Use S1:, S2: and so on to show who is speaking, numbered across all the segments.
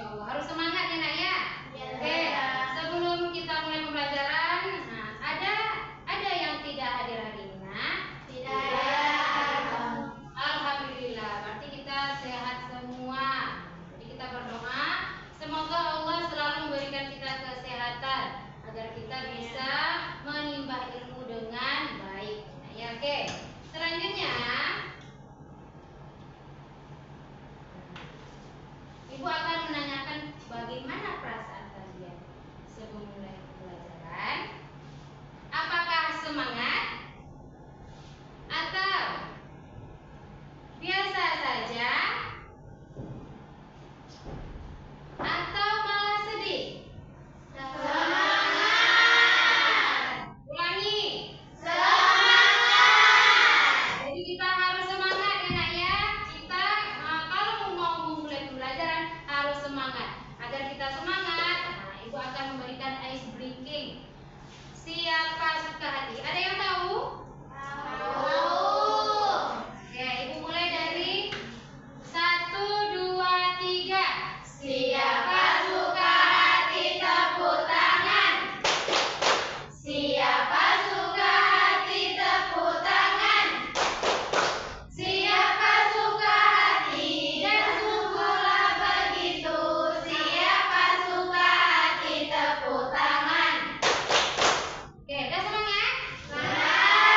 S1: Allah. Harus semangat ya nak ya.
S2: Ya.
S1: Oke. Sebelum kita mulai pembelajaran, nah, ada yang tidak hadir hari ini nak?
S2: Tidak.
S1: Alhamdulillah. Berarti kita sehat semua. Jadi kita berdoa semoga Allah selalu memberikan kita kesehatan agar kita bisa menimba ilmu dengan baik. Nah, ya oke. Selanjutnya Ibu akan menanyakan bagaimana perasaan kalian sebelum mulai pembelajaran. Apakah semangat atau biasa saja atau malah sedih?
S2: Semangat.
S1: Ulangi.
S2: Semangat.
S1: Jadi kita harus semangat ya nak ya. Kita kalau mau memulai pembelajaran harus semangat. Agar kita semangat, nah, Ibu akan memberikan ice breaking. Siapa suka hati? Ada yang tahu? Oke, Ibu mulai dari 1, 2, 3.
S2: Siapa suka hati tepuk tangan. Siapa suka hati tepuk tangan. Siapa suka hati dan syukurlah begitu. Siapa suka hati tepuk tangan.
S1: Oke, udah semangat?
S2: Semangat.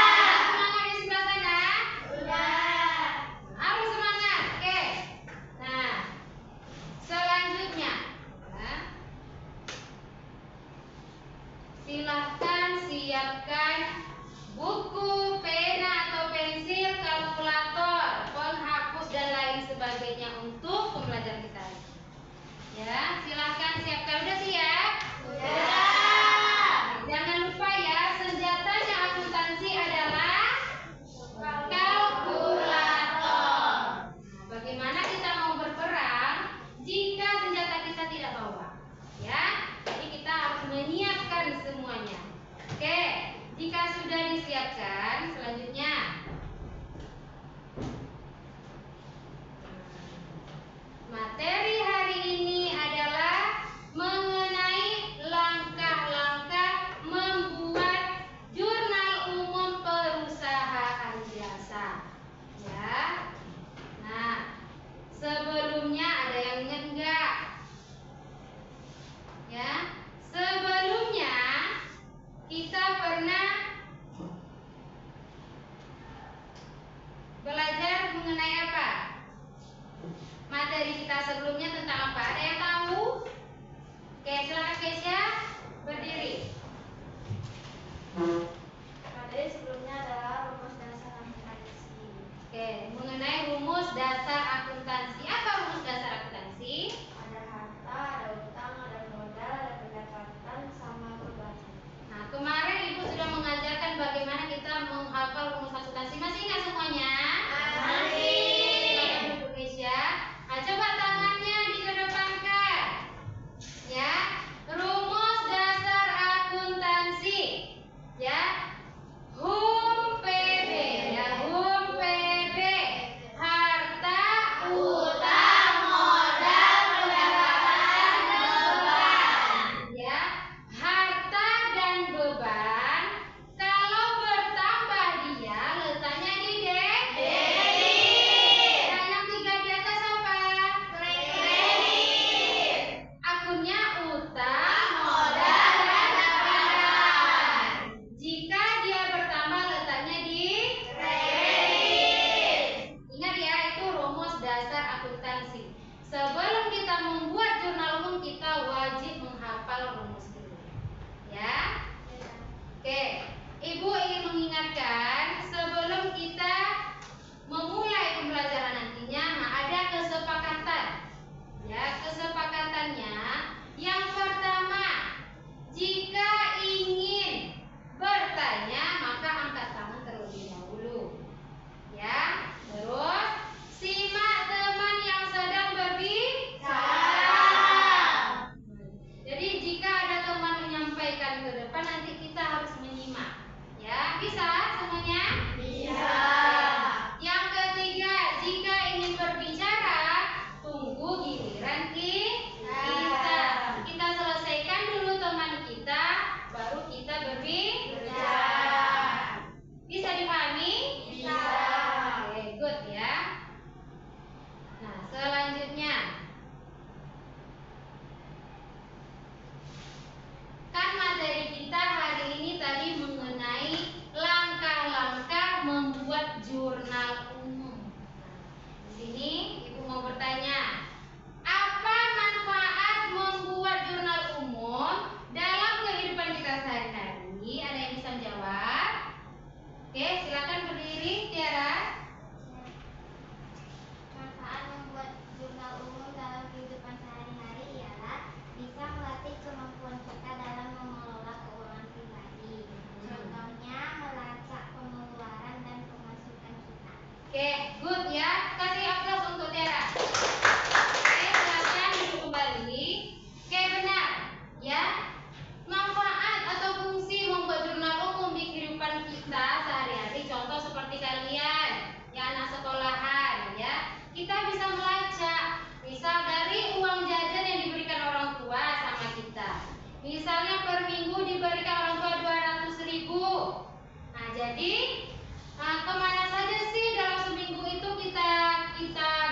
S1: Jadi kemana saja sih dalam seminggu itu kita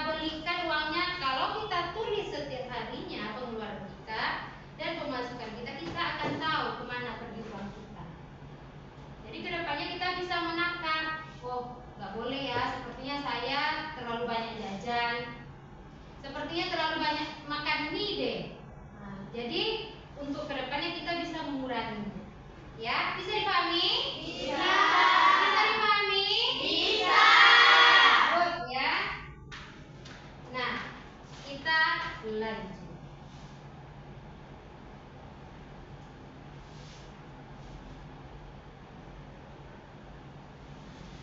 S1: belikan uangnya? Kalau kita tulis setiap harinya pengeluaran kita dan pemasukan kita akan tahu kemana pergi uang kita. Jadi kedepannya kita bisa menakar, oh nggak boleh ya, sepertinya saya terlalu banyak jajan, sepertinya terlalu banyak makan mie deh. Nah, jadi untuk kedepannya kita bisa menguranginya. Ya, bisa dipahami?
S2: Bisa.
S1: Bisa dipahami?
S2: Bisa.
S1: Good ya. Nah, kita lanjut.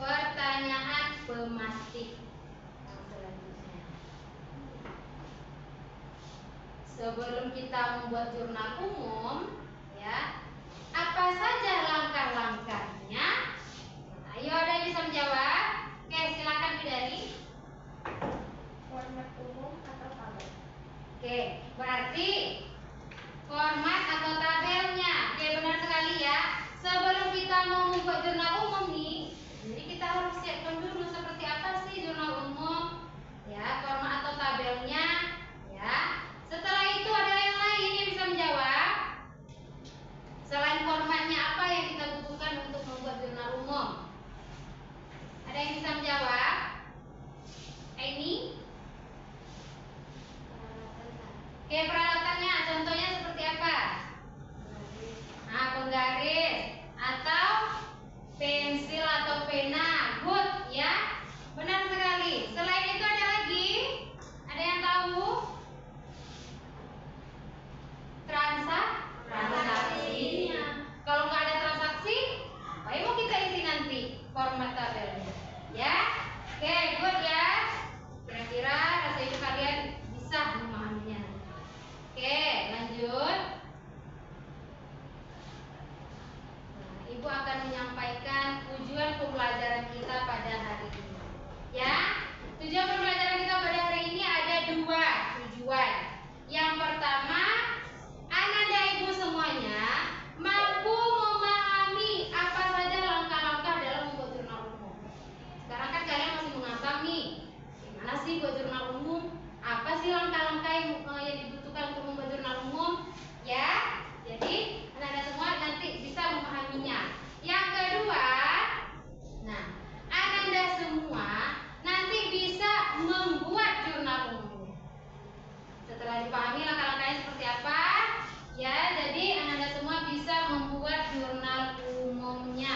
S1: Pertanyaan pemastik yang selanjutnya. Sebelum kita membuat jurnal umum, ya, apa saja langkah-langkahnya? Ayo, ada yang bisa menjawab? Oke, silakan Bidari.
S2: Format umum atau tabel?
S1: Oke, berarti format atau tabelnya. Oke, benar sekali ya. Sebelum kita mau membuat jurnal umum nih, jadi kita harus siapkan dulu seperti apa sih jurnal umum, ya, format atau tabelnya, ya. Setelah itu ada yang lain yang bisa menjawab. Selain formatnya, apa yang kita butuhkan untuk membuat jurnal umum? Ada yang bisa menjawab? Ini? Oke, peralatannya contohnya seperti apa? Nah, penggaris atau pensil atau pena. Good ya. Benar sekali. Selain itu ada lagi? Ada yang tahu? Transaksinya. Kalau nggak ada transaksi, apa yang mau kita isi nanti? Format tabelnya. Ya. Oke, good ya. Kira-kira rasanya kalian bisa memahaminya. Oke, lanjut. Nah, Ibu akan menyampaikan tujuan pembelajaran kita pada hari ini. Ya, tujuan pembelajaran kita pada hari ini ada 2 tujuan. Yang pertama, Ananda Ibu semuanya mampu memahami apa saja langkah-langkah dalam membuat jurnal umum. Sekarang kan kalian masih mengambang nih, gimana sih buat jurnal umum? Apa sih langkah-langkah yang dibutuhkan untuk membuat jurnal umum? Ya, jadi Ananda semua nanti bisa memahaminya. Yang kedua, nah, Ananda semua nanti bisa membuat jurnal umumnya. Setelah dipahami langkah-langkahnya seperti apa, ya, jadi Ananda semua bisa membuat jurnal umumnya.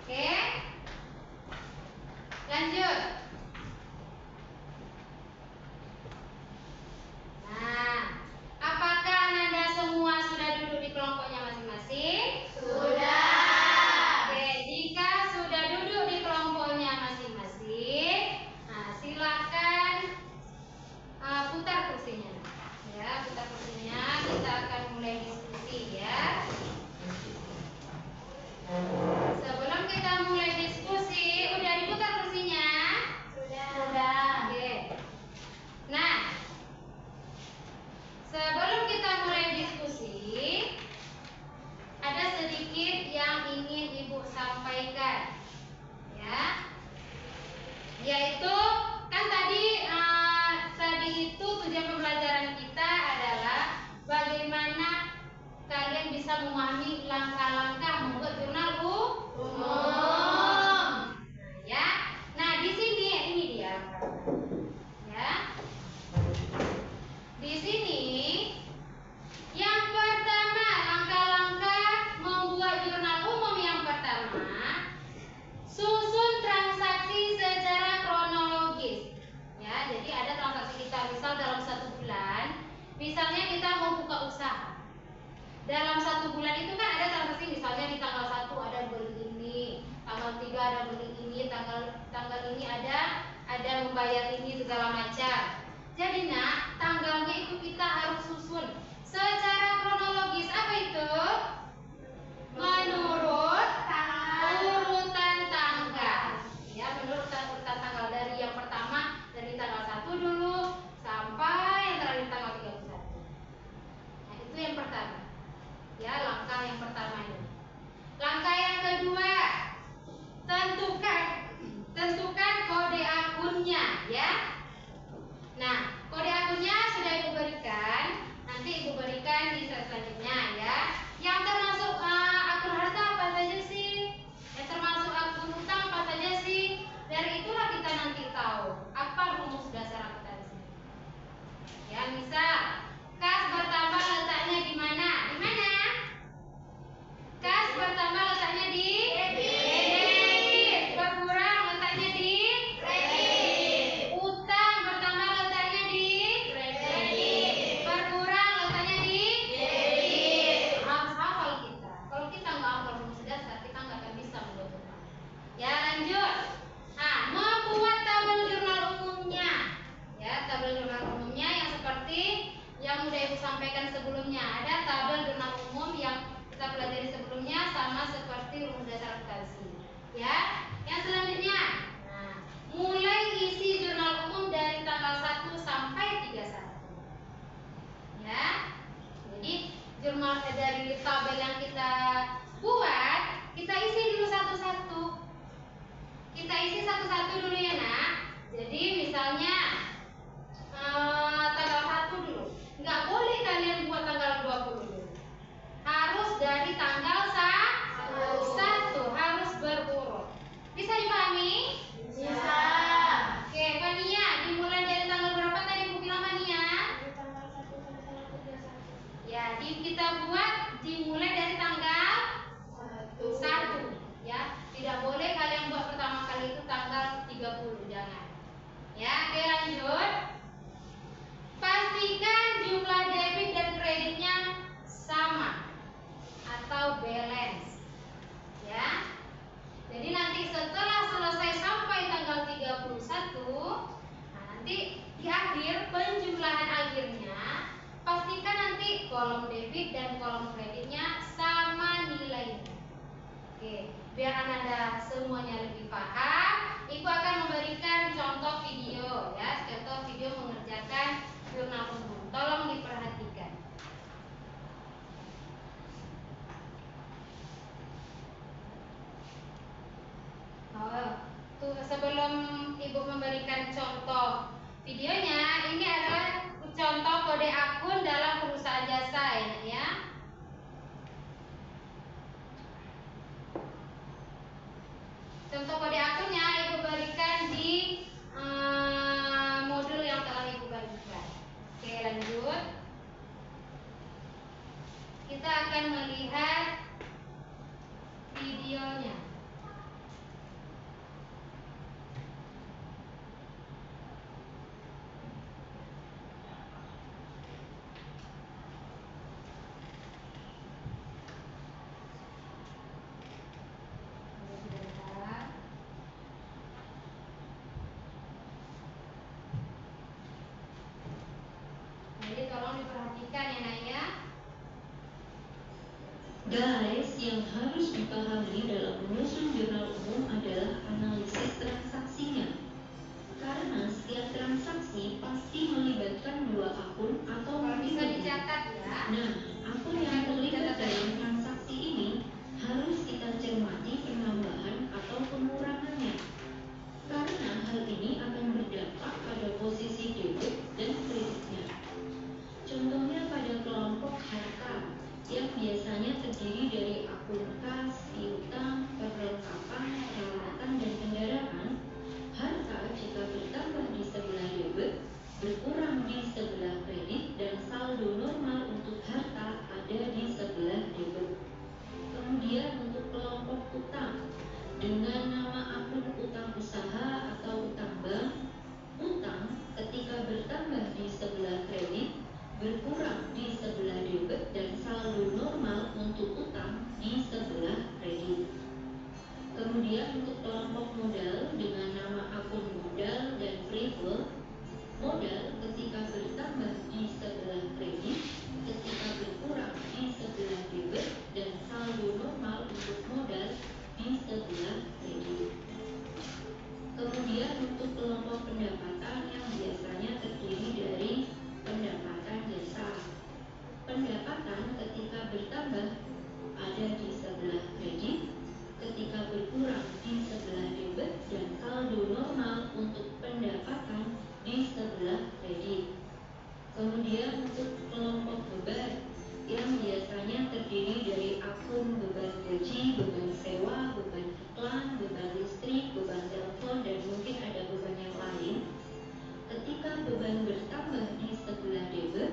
S1: Oke? Lanjut. Nah, apakah Ananda semua sudah duduk di kelompoknya masing-masing?
S2: Sudah.
S1: Oke, jika sudah duduk di kelompoknya masing-masing, nah silakan putar kursinya. Ya, putar kursinya. Kita akan mulai diskusi ya. Sebelum kita mulai diskusi, udah diputar kursinya?
S2: Sudah.
S1: Oke. Nah, sebelum kita mulai diskusi, ada sedikit yang ingin Ibu sampaikan, ya, yaitu kan tadi itu tujuan pembelajaran kita adalah bagaimana kalian bisa memahami langkah-langkah membuat jurnal umum. Ya, nah di sini ini dia, ya. Di sini yang pertama, langkah-langkah membuat jurnal umum yang pertama, susun transaksi secara kronologis. Ya, jadi ada transaksi kita, misal dalam 1 bulan, misalnya kita mau buka usaha. Dalam 1 bulan itu kan ada transaksi, misalnya di tanggal 1 ada beli ini, tanggal 3 ada beli ini, tanggal ini ada membayar ini segala macam. Jadi nak, tanggalnya itu kita harus susun secara kronologis. Apa itu? Menurut urutan tanggal. Ya, menurut urutan tanggal dari yang pertama, dari tanggal 1 dulu sampai yang terakhir tanggal 31. Nah, itu yang pertama. Ya, langkah yang pertama ini. Langkah yang kedua, sampaikan sebelumnya. Ada tabel jurnal umum yang kita pelajari sebelumnya, sama seperti rumus dasar akuntansi. Ya, yang selanjutnya, nah, mulai isi jurnal umum dari tanggal 1 sampai 31. Ya, jadi jurnal dari tabel yang kita buat, kita isi dulu satu-satu. Kita isi satu-satu dulu ya nak. Jadi misalnya tanggal 1 dulu. Nggak boleh kalian buat tanggal 20 dulu. Harus dari tanggal 1, harus berurut. Bisa dipahami?
S2: Bisa.
S1: Oke, Fania, dimulai dari tanggal berapa tadi Bu bilang Fania?
S2: Dari tanggal 1 sampai tanggal 31.
S1: Ya, kita buat dimulai dari tanggal 1. Ya, tidak boleh kalian buat pertama kali itu tanggal 30, jangan. Ya, oke lanjut. Pastikan jumlah debit dan kreditnya sama atau balance. Ya. Jadi nanti setelah selesai sampai tanggal 31, nah nanti di akhir penjumlahan akhirnya pastikan nanti kolom debit dan kolom kreditnya sama nilainya. Oke, biar Anda semuanya lebih paham, Ibu akan memberikan contoh video ya, contoh video mengerjakan jurnal umum. Tolong diperhatikan. Sebelum Ibu memberikan contoh videonya, ini adalah contoh kode akun dalam perusahaan jasa ya. Contoh kode akunnya Ibu berikan di modul yang telah Ibu bagikan. Oke, lanjut. Kita akan melihat videonya. Jadi tolong diperhatikan ya Nak ya.
S3: Guys, yang harus dipahami dalam menyusun jurnal umum adalah analisis transaksinya. Karena setiap transaksi pasti melibatkan dua akun atau
S1: Kalau bisa
S3: lebih.
S1: dicatat ya.
S3: Nah, akun yang terlibat dalam transaksi ini harus kita cermati penambahan atau pengurangannya. Karena hal ini akan berdampak pada posisi debit dan kreditnya. Contohnya pada kelompok harta yang biasanya terdiri dari akun kas, piutang, perlengkapan, peralatan, dan kendaraan. Harta jika bertambah di sebelah debit, berkurang di sebelah kredit, dan saldo normal untuk harta ada di sebelah debit. Kemudian untuk kelompok utang dengan nama akun utang usaha atau utang bank, utang ketika bertambah di sebelah kredit, berkurang di sebelah debit, dan saldo normal untuk utang di sebelah kredit. Kemudian untuk kelompok modal dengan nama akun modal dan prefer, modal ketika bertambah di sebelah kredit, ketika berkurang di sebelah debit, dan saldo normal untuk modal di sebelah kredit. Kemudian untuk kelompok pendapatan yang biasanya terdiri dari pendapatan jasa. Pendapatan ketika bertambah ada di sebelah kredit, ketika berkurang di sebelah debit, dan saldo normal untuk pendapatan di sebelah kredit. Kemudian untuk kelompok beban yang biasanya terdiri dari akun beban gaji, beban sewa, beban iklan, beban listrik, beban telepon, dan mungkin ada beban yang lain. Ketika beban bertambah di sebelah debit,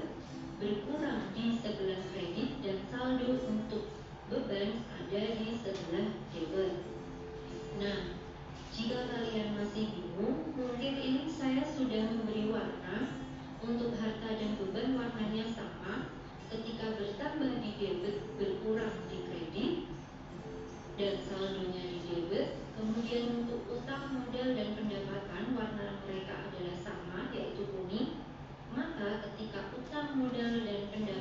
S3: berkurang di sebelah kredit, dan saldo untuk beban ada di sebelah debit. Nah, jika kalian masih bingung, mungkin ini saya sudah memberi warna. Untuk harta dan beban warnanya sama. Ketika bertambah di debit, berkurang di kredit, dan saldonya di debit. Kemudian untuk utang, modal, dan pendapatan warna mereka adalah sama, yaitu kuning. Maka ketika utang, modal, dan pendapatan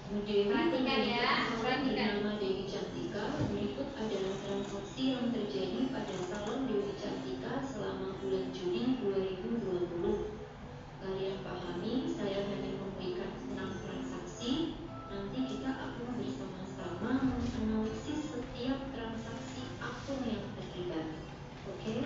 S3: Bu Dewi
S1: Perhatikan ya,
S3: salon
S1: perhatikan.
S3: bernama Dewi Cantika. Berikut adalah transaksi yang terjadi pada salon Dewi Cantika selama bulan Juni 2020. Kalian pahami, saya hanya memberikan 6 transaksi. Nanti kita akan bersama-sama menganalisis setiap transaksi akun yang terlibat. Oke?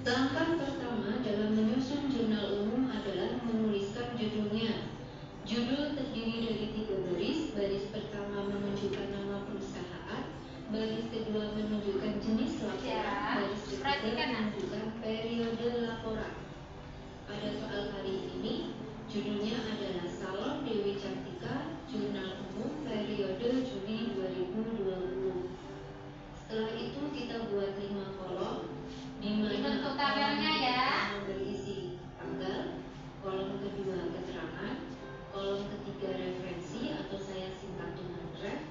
S3: Langkah pertama dalam menyusun jurnal umum adalah menuliskan judulnya. Judul terdiri dari 3 baris. Baris pertama menunjukkan nama perusahaan, baris kedua menunjukkan jenis laporan, baris ketiga menunjukkan periode laporan. Pada soal kali ini, judulnya adalah Salon Dewi Cantika, Jurnal Umum periode Juni 2020. Setelah itu kita buat 5 kolom, di mana
S1: Dibentuk tabelnya ya.
S3: berisi tanggal, kolom kedua keterangan, kolom ketiga referensi atau saya singkat dengan ref,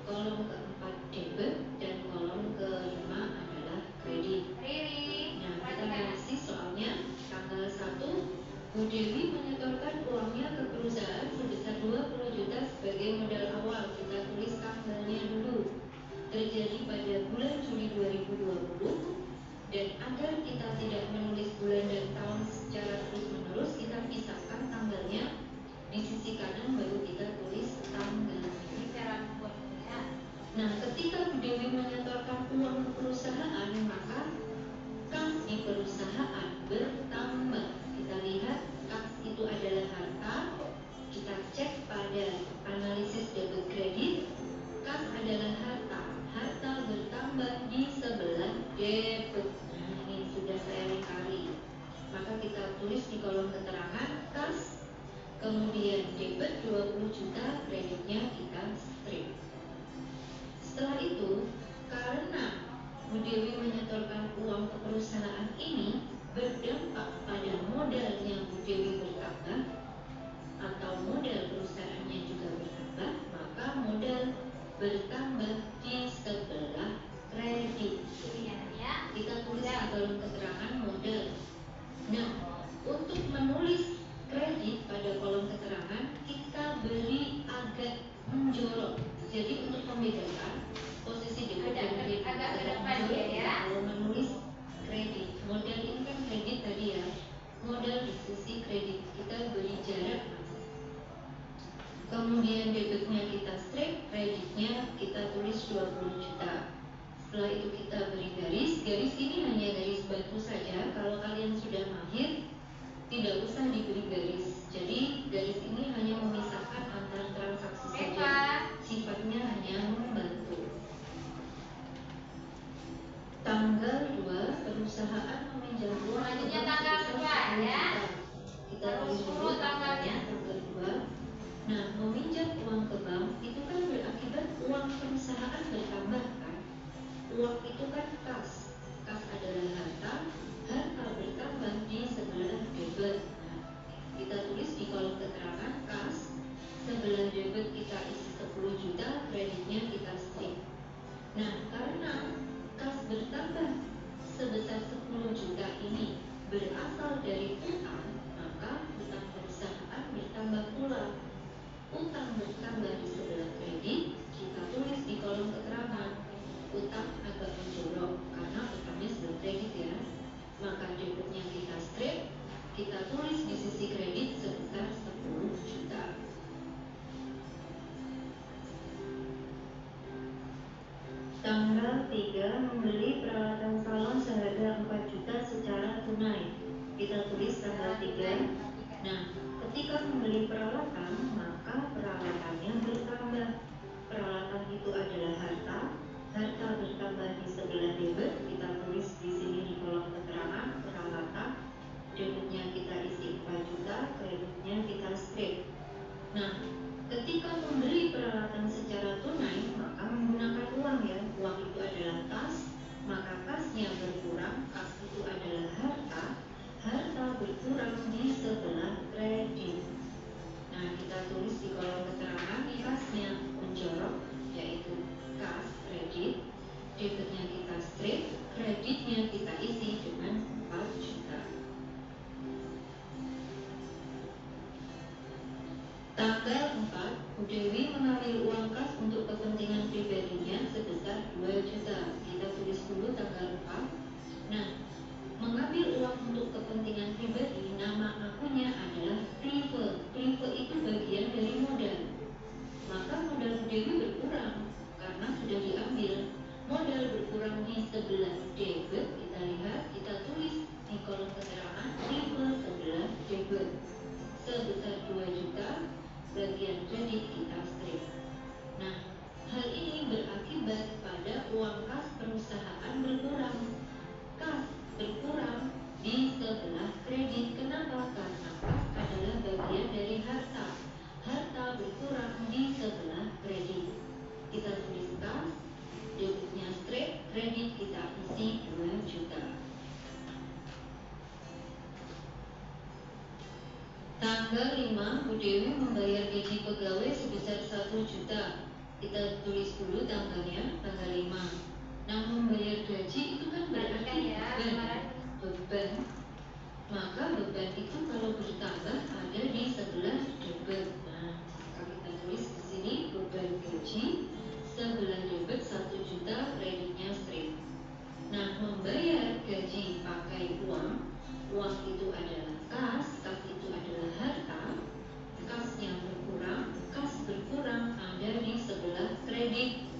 S3: kolom keempat debit, dan kolom kelima adalah kredit. Nah, kita analisis soalnya. Tanggal 1, Bu Dewi menyetorkan uangnya ke perusahaan sebesar 20 juta sebagai modal awal. Kita tulis tanggalnya dulu. Terjadi pada bulan Juli 2020. Dan agar kita tidak menulis bulan dan tahun secara terus-menerus, kita pisahkan tanggalnya. Di sisi kanan baru kita tulis tanggalnya. Nah, ketika Bu Dewi menyetorkan uang ke perusahaan, maka kas di perusahaan bertambah. Kita lihat kas itu adalah harta. Kita cek pada analisis debit kredit. Kas adalah harta. Harta bertambah di sebelah debit. Nah, ini sudah saya lingkari. Maka kita tulis di kolom keterangan kas, kemudian debit 20 juta, kreditnya kita strip. Setelah itu, karena Bu Dewi menyetorkan uang ke perusahaan ini berdampak pada modalnya Bu Dewi bertambah atau modal perusahaannya juga bertambah, maka modal bertambah di sebelah kredit. Kita tulis di kolom keterangan modal. Nah, untuk menulis kredit pada kolom keterangan kita beri agak menjorok. Jadi untuk membedakan posisi debit dan kredit
S1: agak ke depan
S3: menjorok
S1: ya.
S3: Kalau menulis kredit, modal ini kan kredit tadi ya. Modal di sisi kredit kita beri jarak. Kemudian debitnya kita strip, kreditnya kita tulis 20 juta. Setelah itu kita beri garis. Garis ini hanya garis batu saja. Kalau kalian sudah mahir, tidak usah diberi garis. Jadi garis ini hanya memisahkan antar transaksi saja. Sifatnya hanya membantu. Tanggal 2, perusahaan meminjam uang.
S1: Selanjutnya tanggal 2 ya.
S3: Kita
S1: Terus urut tanggalnya.
S3: Tanggal 2. Nah, meminjam uang ke bank itu kan berakibat uang perusahaan bertambah kan? Uang itu kan kas. Kas adalah harta. Harta bertambah di sebelah debit. Nah, kita tulis di kolom keterangan kas. Sebelah debit kita isi 10 juta, kreditnya kita strip. Nah, karena kas bertambah sebesar 10 juta ini berasal dari utang, maka utang perusahaan bertambah pula. Utang bertambah di sebelah kredit, kita tulis di kolom keterangan. Utang agak menjorok karena utangnya sebelah kredit ya. Maka debitnya kita strip, kita tulis di sisi kredit sebesar 10 juta. Tanggal 3, membeli peralatan salon seharga 4 juta secara tunai. Kita tulis tanggal 3. Nah, ketika membeli peralatan, maka peralatannya bertambah. Peralatan itu adalah harta. Harta bertambah di sebelah debit. Kita tulis di sini di kolom keterangan peralatan. Debitnya kita isi 4 juta, kreditnya kita strip. Nah, ketika membeli peralatan secara tunai, maka menggunakan uang ya. Uang itu adalah kas, maka kasnya berkurang. Kas itu adalah harta. Harta berkurang di sebelah kredit. Nah, kita tulis di kolom keterangan kasnya menjorok, yaitu kas kredit. Debitnya kita strip, kreditnya kita isi dengan 4 juta. Tanggal 4, Bu Dewi mengambil uang kas untuk kepentingan pribadinya sebesar 2 juta. Kita tulis dulu tanggal 4. Nah, mengambil uang untuk kepentingan pribadi, nama akunnya adalah prive. Prive itu bagian dari modal. Maka modal Bu Dewi berkurang karena sudah diambil. Modal berkurang di sebelah debit. Kita lihat, kita tulis di kolom keterangan prive sebelah debit sebesar 2 juta. Bagian kredit kita strip. Nah, hal ini berakibat pada uang kas perusahaan berkurang. Kas berkurang di sebelah kredit. Kenapa? Karena kas adalah bagian dari harta. Harta berkurang di sebelah kredit. Kita tulis kas, debitnya strip, kredit kita isi 2 juta. Tanggal 5, Bu Dewi membayar gaji pegawai sebesar 1 juta. Kita tulis dulu tanggalnya, tanggal 5. Nah, membayar gaji itu kan berarti beban. Maka beban itu kalau bertambah ada di sebelah debit. Nah, maka kita tulis di sini beban gaji sebelah debit 1 juta, kreditnya strip. Nah, membayar gaji pakai uang. Uang itu adalah kas itu adalah harta. Kasnya berkurang, kas berkurang ada di sebelah kredit.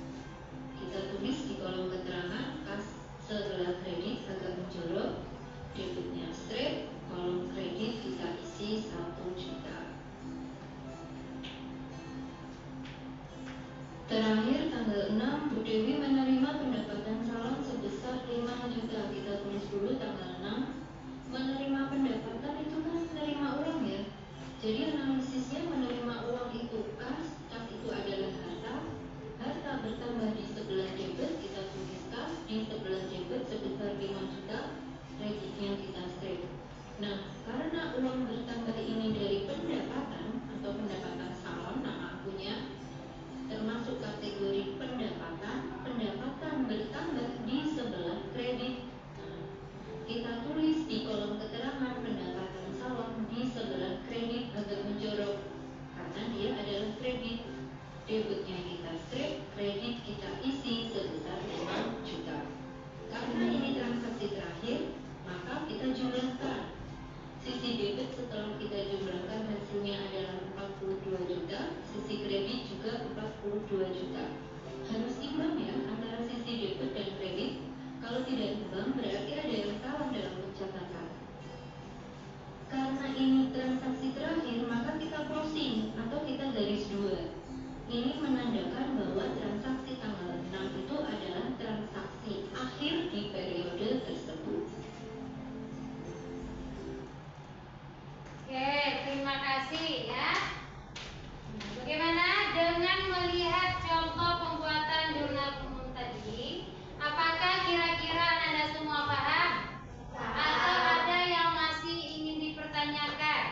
S3: Kita tulis di kolom keterangan kas sebelah kredit agak menjorok, debitnya strip, kolom kredit kita isi 1 juta. Terakhir tanggal 6, Bu Dewi menerima pendapatan salon sebesar 5 juta. Kita tulis dulu tanggal 6. Menerima pendapatan itu kan menerima uang ya. Jadi analisisnya menerima uang itu kas itu adalah harta. Harta bertambah di sebelah debit, kita tulis kas di sebelah debit sebesar 5 juta, kreditnya kita strip. Nah, karena uang bertambah ini dari pendapatan atau pendapatan salon, nama akunnya termasuk kategori pendapatan. Pendapatan bertambah di sebelah kredit. Kita tulis di kolom keterangan pendapatan salon di sebelah kredit agak menjorok karena dia adalah kredit. Debitnya kita strip, kredit kita isi sebesar 5 juta. Karena ini transaksi terakhir, maka kita jumlahkan. Sisi debit setelah kita jumlahkan hasilnya adalah 42 juta, sisi kredit juga 42 juta. Harus imbang ya antara sisi debit dan kredit. Kalau tidak imbang berarti ada yang salah dalam pencatatan. Karena ini transaksi terakhir, maka kita closing atau kita garis 2. Ini menandakan bahwa transaksi tanggal 6 itu adalah transaksi akhir di periode tersebut.
S1: Oke, terima kasih ya. Bagaimana dengan melihat contoh pembuatan jurnal umum tadi? Apakah kira-kira Anda semua paham? Atau ada yang masih ingin dipertanyakan?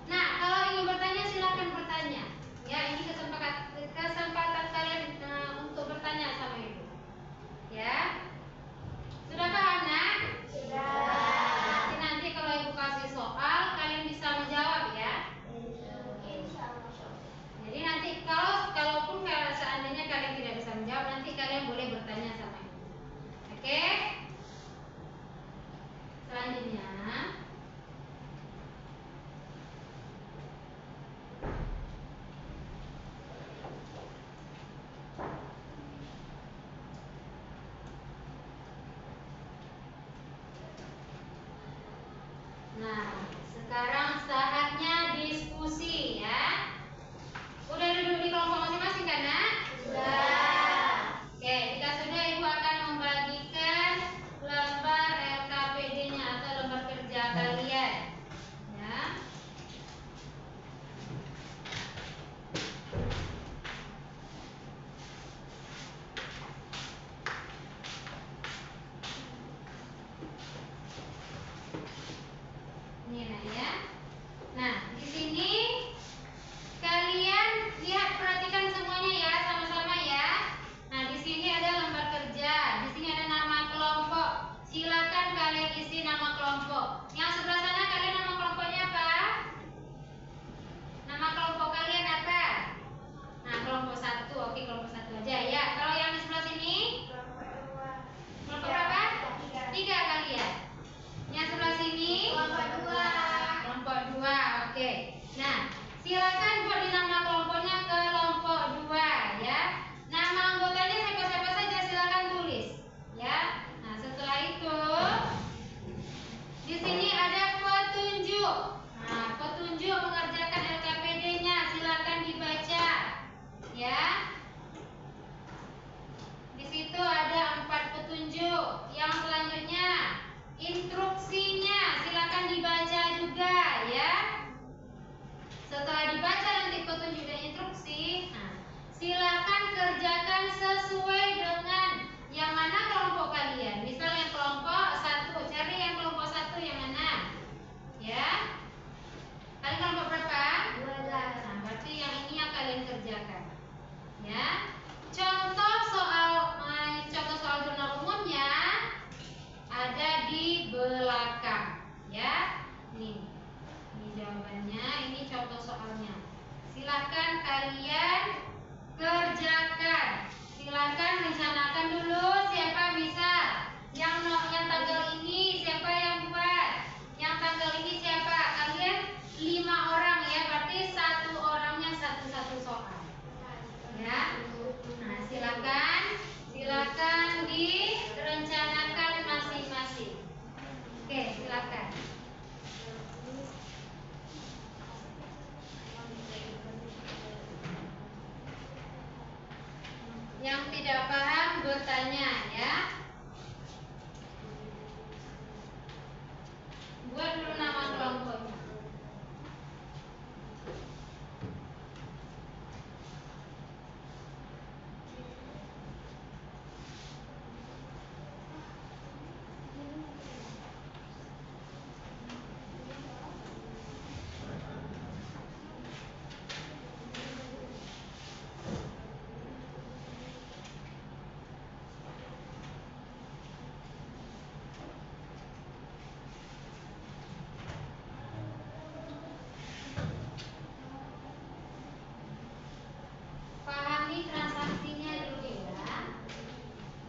S1: Nah, kalau ingin bertanya silakan bertanya. Ya, ini kesempatan kalian untuk bertanya sama Ibu. Ya. Sudah paham, Nak? Sudah. Nanti kalau Ibu kasih soal, kalian bisa menjawab ya. Jadi nanti kalaupun seandainya kalian tidak bisa menjawab, nanti kalian boleh bertanya sama Ibu. Oke? Selanjutnya, nah, sekarang saatnya diskusi ya. Udah duduk di kelompok masing-masing kan, Nak? Sudah. Oke, jika sudah Ibu akan membagikan lembar LKPD-nya atau lembar kerja kalian. Ya. Ini Nak ya. Nah, di sini Setelah dibaca nanti petunjuk dan instruksi, nah, silakan kerjakan sesuai dengan yang mana kelompok kalian. Misalnya kelompok 1, cari yang kelompok 1 yang mana? Ya. Kalian kelompok berapa? 12. Nah, berarti yang ini yang kalian kerjakan. Ya. Contoh soal jurnal umumnya ada di belakang. Ya. Nih. Ini jawabannya, ini contoh soalnya. Silahkan kalian kerjakan. Silahkan rencanakan dulu siapa bisa. Yang tanggal ini siapa yang buat? Yang tanggal ini siapa? Kalian 5 orang ya, berarti 1 orangnya satu soal. Ya. Nah, silakan direncanakan masing-masing. Oke, silakan. Yang tidak paham bertanya ya. Buat dulu nama kelompoknya. Pahami transaksinya dulu ya.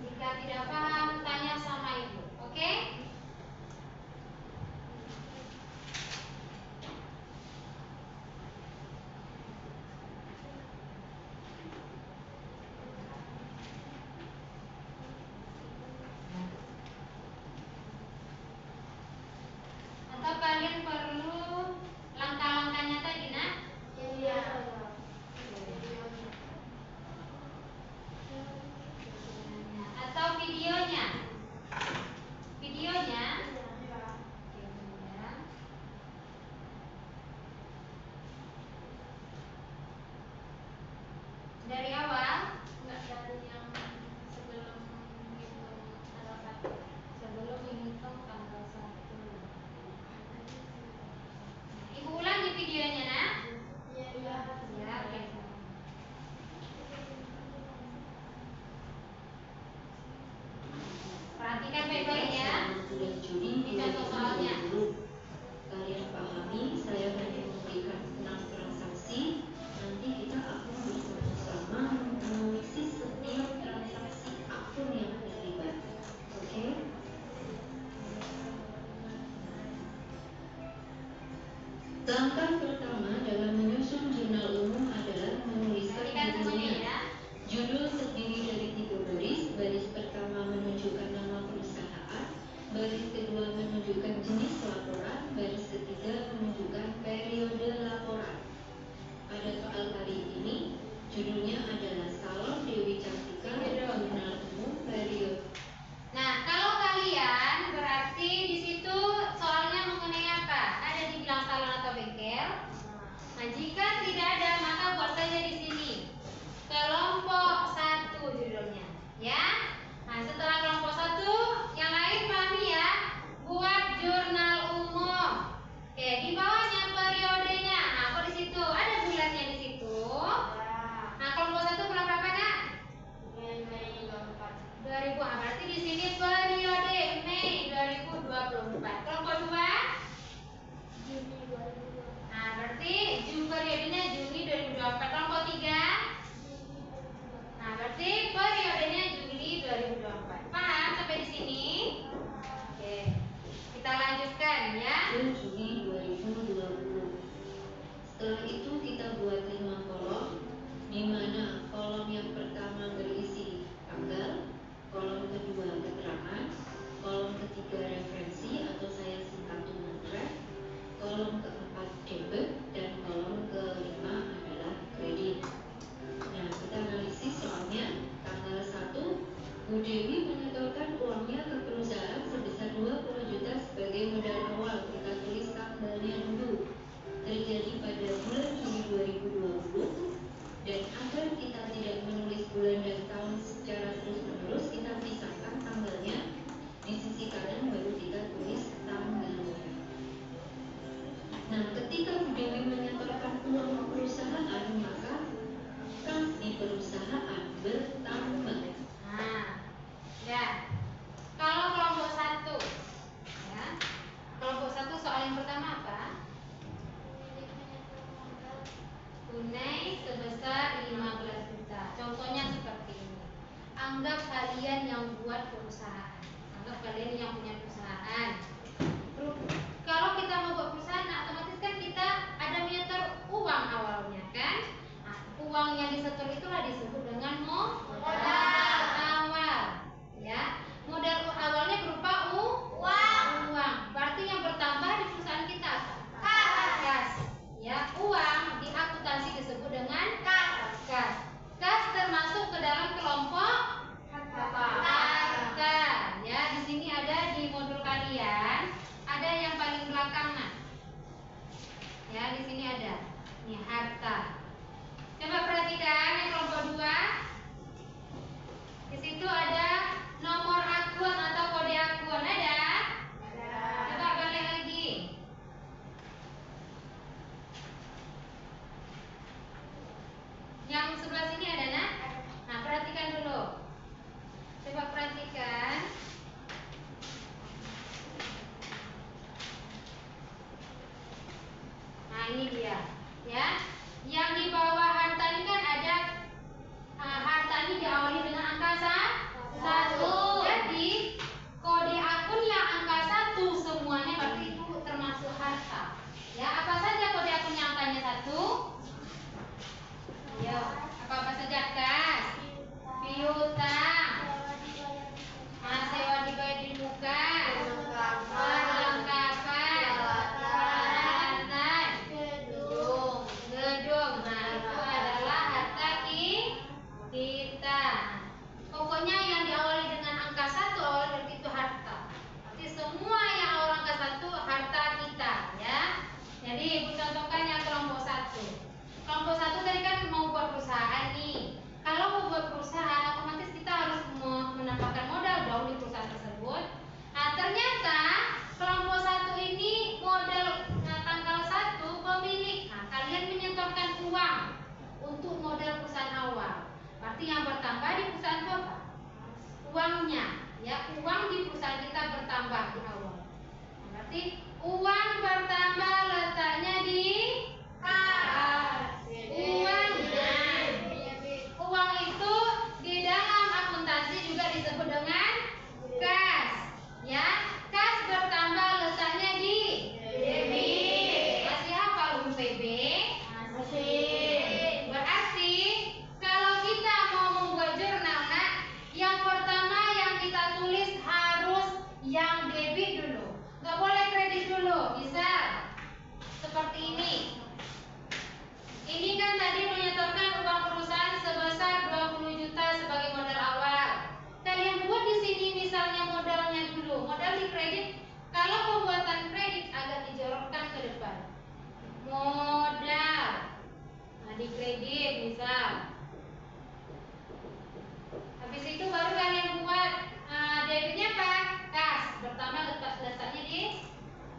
S1: Jika tidak paham, tanya sama ibu. Oke? Atau kalian perlu langkah-langkahnya tadi, nak?
S2: Iya.
S1: Atau videonya? Videonya? Dari awal?
S2: Enggak dari yang sebelum hitung tanggal 1.
S1: Sebelum menghitung tanggal 1. Ibu ulangi videonya, nak?
S2: Iya.
S1: Ya, oke. Perhatikan baik-baik ya. Ini contoh soalnya.
S3: Kalian pahami, saya hanya memberikan 6 transaksi. Nanti kita akan bersama-sama mengisi setiap transaksi akun yang terlibat. Oke? Langkah pertama dalam menyusun jurnal umum adalah menuliskan
S1: Perhatikan semuanya
S3: judulnya.
S1: ya.
S3: Judul terdiri dari 3 baris. Baris pertama menunjukkan nama perusahaan, baris kedua menunjukkan jenis laporan, baris ketiga menunjukkan periode laporan. Pada soal kali ini, judulnya adalah Salon Dewi Cantika Jurnal Umum Periode.
S1: Nah, kalau kalian berarti di situ soalnya mengenai apa? Ada dibilang salon atau bengkel? Nah, jika tidak ada, maka buat saja di sini. Kelompok 1 judulnya, ya. Nah, setelah kelompok 1, yang lain pahami ya. Buat jurnal umum. Oke, di bawahnya periodenya. Nah, kok di situ ada bulannya di situ. Nah, kelompok 1 bulan berapa, Nak?
S2: Mei 24.
S1: 2000. Ah, berarti di sini periode Mei 2024. Kelompok 2?
S2: Juni 2024.
S1: Nah, berarti periodenya Juni 2024. Kelompok 3? Nah, berarti periodenya Juli 2024. Paham sampai di sini? Oke. Kita lanjutkan ya.
S3: Juli 2020. Setelah itu kita buat 5 kolom, di mana kolom yang pertama berisi tanggal, kolom kedua keterangan, kolom ketiga referensi atau saya singkat dengan ref, kolom keempat debit, dan kolom kelima adalah kredit. Nah, kita analisis soalnya. Tanggal 1, Bu Dewi menyetorkan uangnya ke perusahaan sebesar 20 juta sebagai modal awal. Kita tulis tanggalnya dulu. Terjadi pada bulan Nah, ketika Bu Dewi menyetorkan uang perusahaan, maka kas di perusahaan bertambah.
S1: Nah, ya. Kalau kelompok 1, ya. Kelompok 1 soal yang pertama apa? Tunai sebesar 15 juta. Contohnya seperti ini. Anggap kalian yang buat perusahaan. Anggap kalian yang punya perusahaan. Kalau kita mau buat perusahaan, otomatis kan kita ada menyetor uang awalnya kan? Nah, uang yang disetor itulah disebut dengan modal awal. Ya, modal awalnya berupa uang. Berarti yang bertambah di perusahaan kita apa? Kas. Ya, uang di akuntansi disebut dengan kas. Kas termasuk ke dalam kelompok harta. Ya, di sini ada di modul kalian ada yang paling belakangan. Ya, di sini ada. Ini harta. Coba perhatikan yang kelompok 2. Di situ ada nomor akun atau kode akun ada? Coba balik lagi. Yang sebelah sini ada nak? Nah, perhatikan dulu. Coba perhatikan. Nah, ini dia. Ya. Yang di bawah harta ini kan ada harta ini diawali dengan angka 1. Jadi kode akun yang angka 1 semuanya berarti itu termasuk harta. Ya, apa saja kode akun yang angkanya 1? Ya, apa saja? Kas, piutang, sewa dibayar di muka, perlengkapan, lantai, gedung. Nah, itu adalah harta kita. Pokoknya yang diawali dengan angka 1 awal berarti itu harta. Berarti semua yang awal angka 1 harta kita, ya. Jadi Ibu contohkan yang kelompok 1. Kelompok 1 tadi kan mau buat perusahaan nih. Kalau mau buat perusahaan, otomatis kita harus menambahkan modal dong di perusahaan tersebut. Nah, ternyata kelompok 1 ini modal tanggal 1 pemilik. Nah, kalian menyetorkan uang untuk modal perusahaan awal. Berarti yang bertambah di perusahaan itu apa? Uangnya, ya, uang di perusahaan kita bertambah di awal. Nah, berarti uang bertambah letaknya di kas. Uang itu di dalam akuntansi juga disebut dengan kas. Ya, kas bertambah letaknya di debit. Masih hafal UPB? Masih. Berarti kalau kita mau membuat jurnal, nak, yang pertama yang kita tulis harus yang debit dulu. Nggak boleh kredit dulu. Bisa seperti ini. Ini kan tadi menyetorkan uang perusahaan sebesar 20 juta sebagai modal awal. Kalian buat di sini misalnya modalnya dulu, modal di kredit. Kalau pembuatan kredit agak dijorokkan ke depan. Modal. Nah, di kredit misal. Habis itu baru kalian buat debitnya apa? Kas. Pertama letaknya di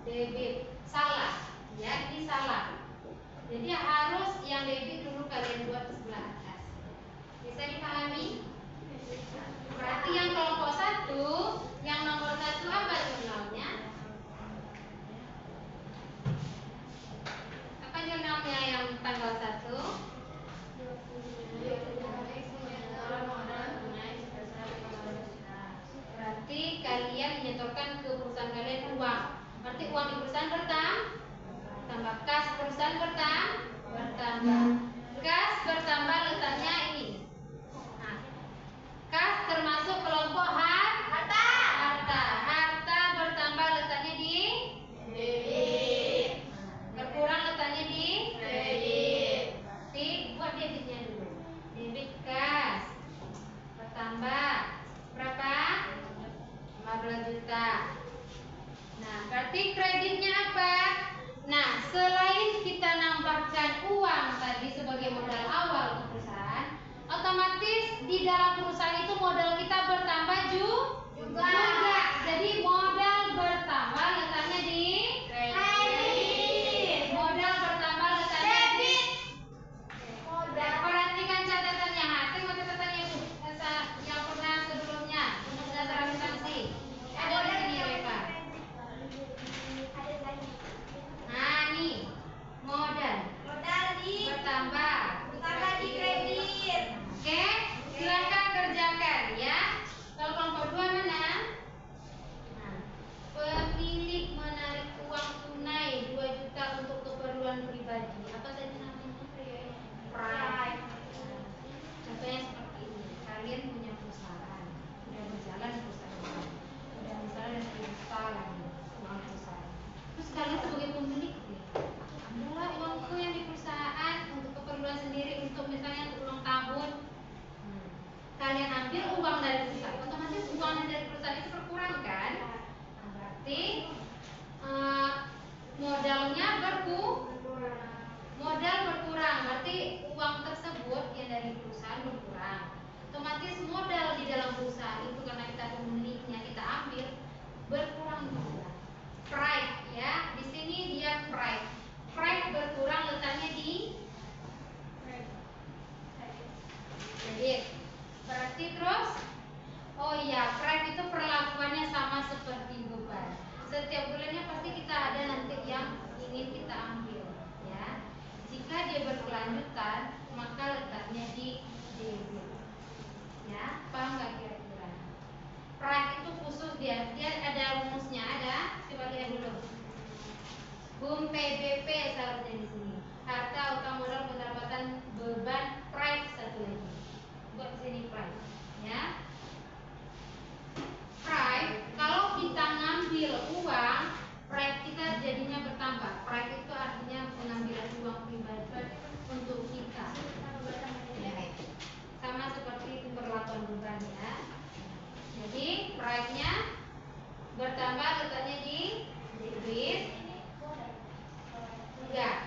S1: debit. Salah. Ya, ini salah. Jadi harus yang debit dulu kalian buat di sebelah atas. Bisa dipahami? Berarti yang kelompok 1, yang nomor 1 apa jurnalnya? Apa jurnalnya yang tanggal 1? Berarti kalian menyetorkan ke perusahaan kalian uang. Berarti uang di perusahaan bertambah. Kas perusahaan bertambah. Kas bertambah letaknya ini. Nah, kas termasuk kelompok harta. Harta bertambah letaknya di debit. Berkurang letaknya di kredit. Buat debitnya dulu. Debit kas bertambah berapa? 15 juta. Nah, berarti kreditnya apa? Nah, selain kita nambahkan uang tadi sebagai modal awal ke perusahaan, otomatis di dalam perusahaan itu modal kita bertambah juga. Jadi modal bertambah letaknya di kredit. modal berkurang, berarti uang tersebut yang dari perusahaan berkurang. Otomatis modal di dalam perusahaan itu karena kita pemiliknya kita ambil berkurang juga. Pride ya, di sini dia pride. Pride berkurang letaknya di kredit. Berarti terus, oh iya, pride itu perlakuannya sama seperti beban. Setiap bulannya pasti kita ada nanti yang ingin kita ambil, ya. Jika dia berkelanjutan, maka letaknya di debit. Ya, paham nggak kira-kira? Pride itu khusus dia ada rumusnya ada. Coba lihat dulu. BUM PBP seharusnya di sini. Harta utang modal pendapatan beban pride satu lagi. Buat sini pride, ya. Pride kalau kita ngambil uang, pride kita jadinya bertambah. Pride itu artinya pengambilan uang pribadi untuk kita. Sama seperti perlakuan beban ya. Jadi pride-nya bertambah letaknya di debit. Enggak.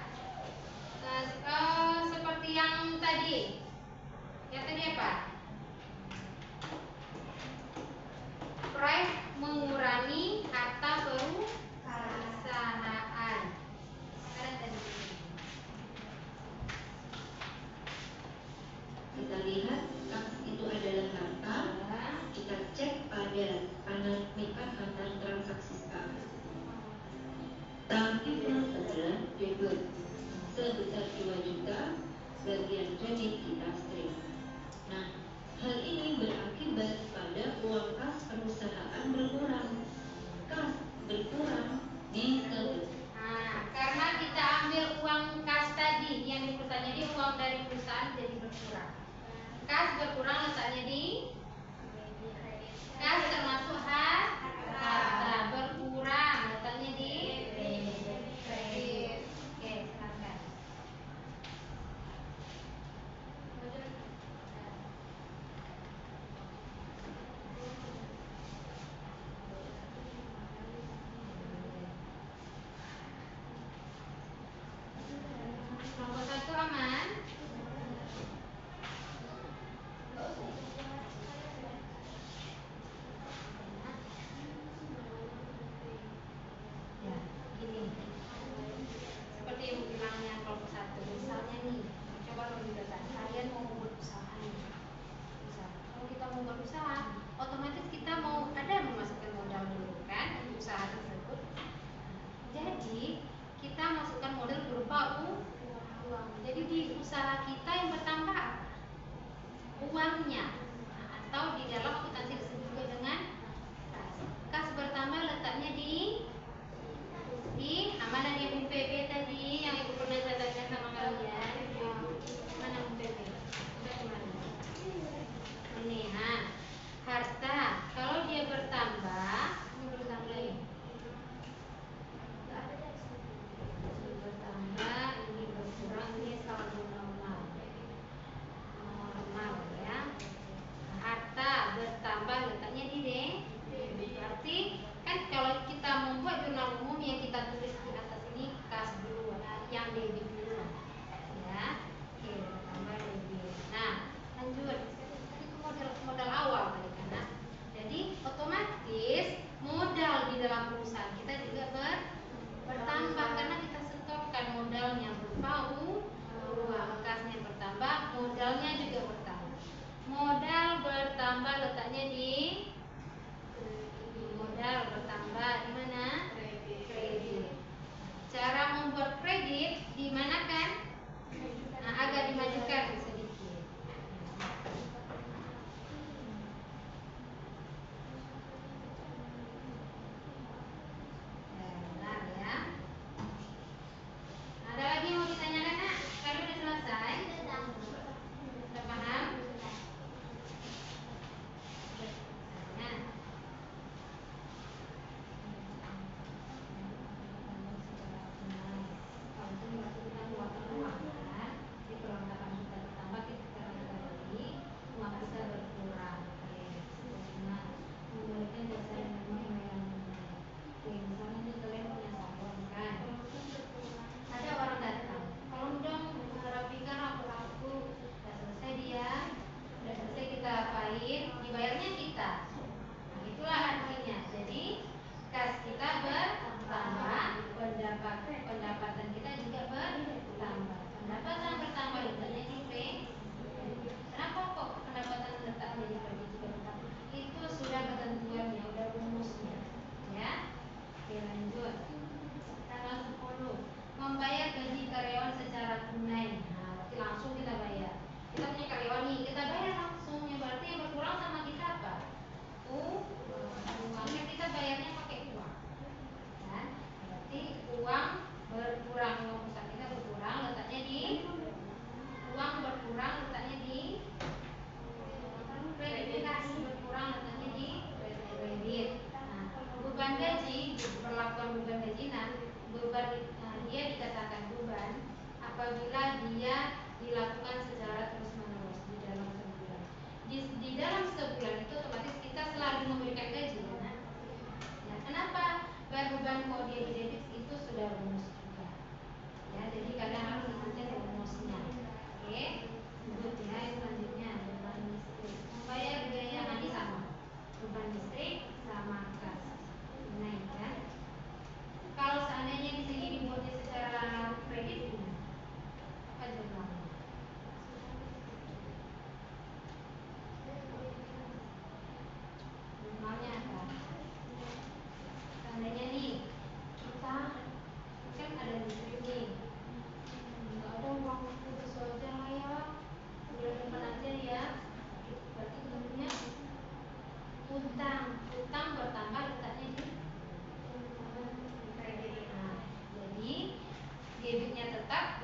S1: Seperti yang tadi. Yang tadi apa? Pride mengurangi harta perusahaan. Sekarang tadi.
S3: Kita lihat kas itu adalah harta. Kita cek pada analitika antar transaksi kas. Tangkipan adalah debit sebesar 2 juta, bagian kredit kita strip. Nah, hal ini berakibat pada uang kas perusahaan berkurang. Kas berkurang disebut.
S1: Nah, karena kita ambil uang kas tadi yang di perusahaan, jadi uang dari perusahaan jadi berkurang. Kas berkurang letaknya di kas termasuk harta berkurang letaknya di kredit. Oke, silakan. Nomor 1 aman. Ya, gini. Seperti yang bilangnya kelompok 1. Misalnya nih, coba lo dikatakan kalian mau berusaha nih. Kalau kita mau berusaha, otomatis kita mau ada memasukkan modal dulu kan untuk usaha tersebut. Jadi kita masukkan modal berupa uang. Jadi di usaha kita yang bertambah apa? Uangnya. Nah, atau di dalam akuntansi disebut juga dengan kas. Kas bertambah letaknya di mana di UPB tadi yang ibu pernah catatkan sama kalian. Mana UPB? Udah kemana? Ini, harta. Kalau dia bertambah, ini bertambah ya. Ini bertambah, ini berkurang, ini saldo normal ya. Harta bertambah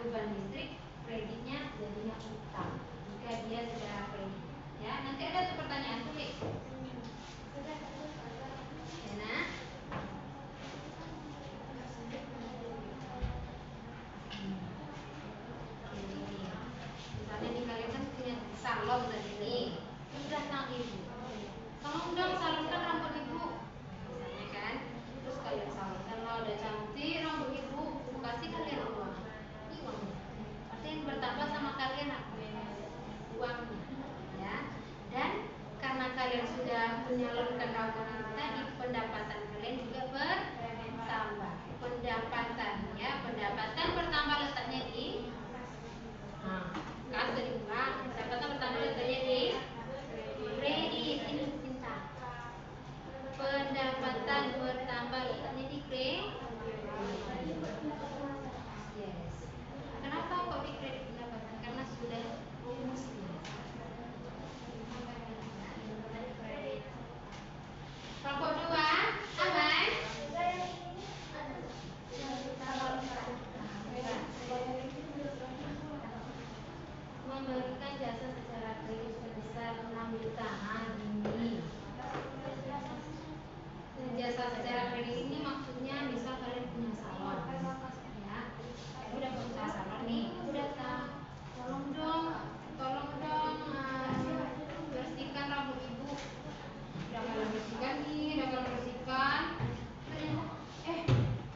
S1: beban listrik, kreditnya jadinya utang jika dia secara kredit. Ya, nanti ada tuh pertanyaan tulis. Ya, nah. Misalnya nih kalian kan punya salon tadi nih, datang ibu, tolong dong salonkan rambut ibu, misalnya kan. Terus kalian salonkan, kalau udah cantik rambut ibu kasih kalian uang. Ini uangnya. Artinya yang bertambah sama kalian apa? Uangnya, ya. Dan karena kalian sudah menyalurkan rambut ibu tadi, pendapatan kalian juga bertambah. Pendapatan, ya, pendapatan bertambah letaknya di kas dari uang. Pendapatan bertambah letaknya di kredit. Ini cinta. Pendapatan bertambah letaknya di kredit. Yes. Kenapa kok di kredit pendapatan? Karena sudah rumus. Kelompok 2, aman? Memberikan jasa secara kredit sebesar 6 juta ini. Jasa secara kredit ini maksudnya misal kalian punya salon, ya, udah punya salon nih, aku datang, tolong dong bersihkan rambut ibu. Udah kalian bersihkan nih,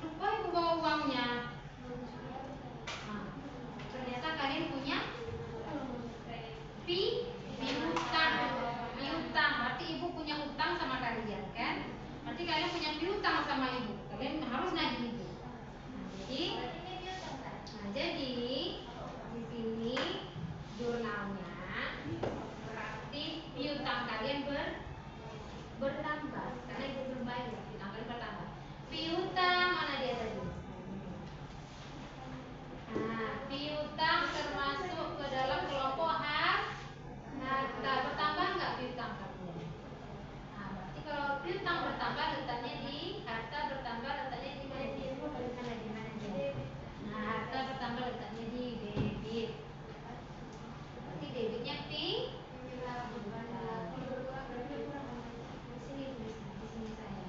S1: lupa ibu bawa uangnya. Nah, ternyata kalian punya piutang. Berarti ibu punya utang sama kalian, kan? Berarti kalian punya piutang sama ibu. Kalian harus nagih ibu. Jadi di sini jurnalnya berarti piutang kalian bertambah karena ibu belum bayar. Piutang kalian bertambah. Piutang mana dia tadi? Nah, piutang termasuk ke dalam kelompok harta. Bertambah nggak piutang kalian? Nah, berarti kalau piutang bertambah letaknya di harta, bertambah letaknya di mana? Nah, harta bertambah letaknya di debit. Berarti debitnya pi. Sini tulis di sini saya.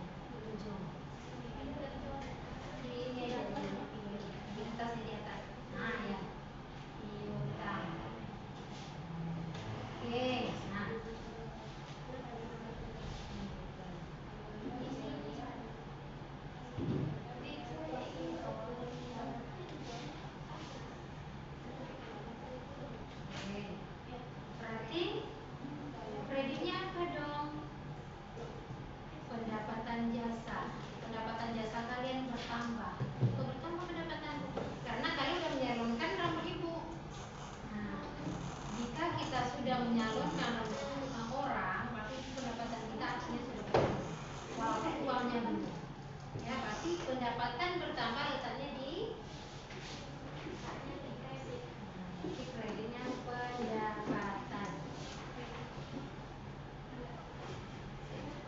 S1: Ini ada di atas, di atas. Nah, ya. Piutang. Oke, nah. Berarti kreditnya apa dong? Pendapatan jasa. Pendapatan jasa kalian bertambah. Kok bertambah pendapatan? Karena kalian sudah menyalurkan rambut ibu. Nah, jika kita sudah menyalurkan rambut ibu orang, berarti pendapatan kita artinya sudah bertambah. Walaupun uangnya belum. Ya, berarti pendapatan bertambah letaknya di kreditnya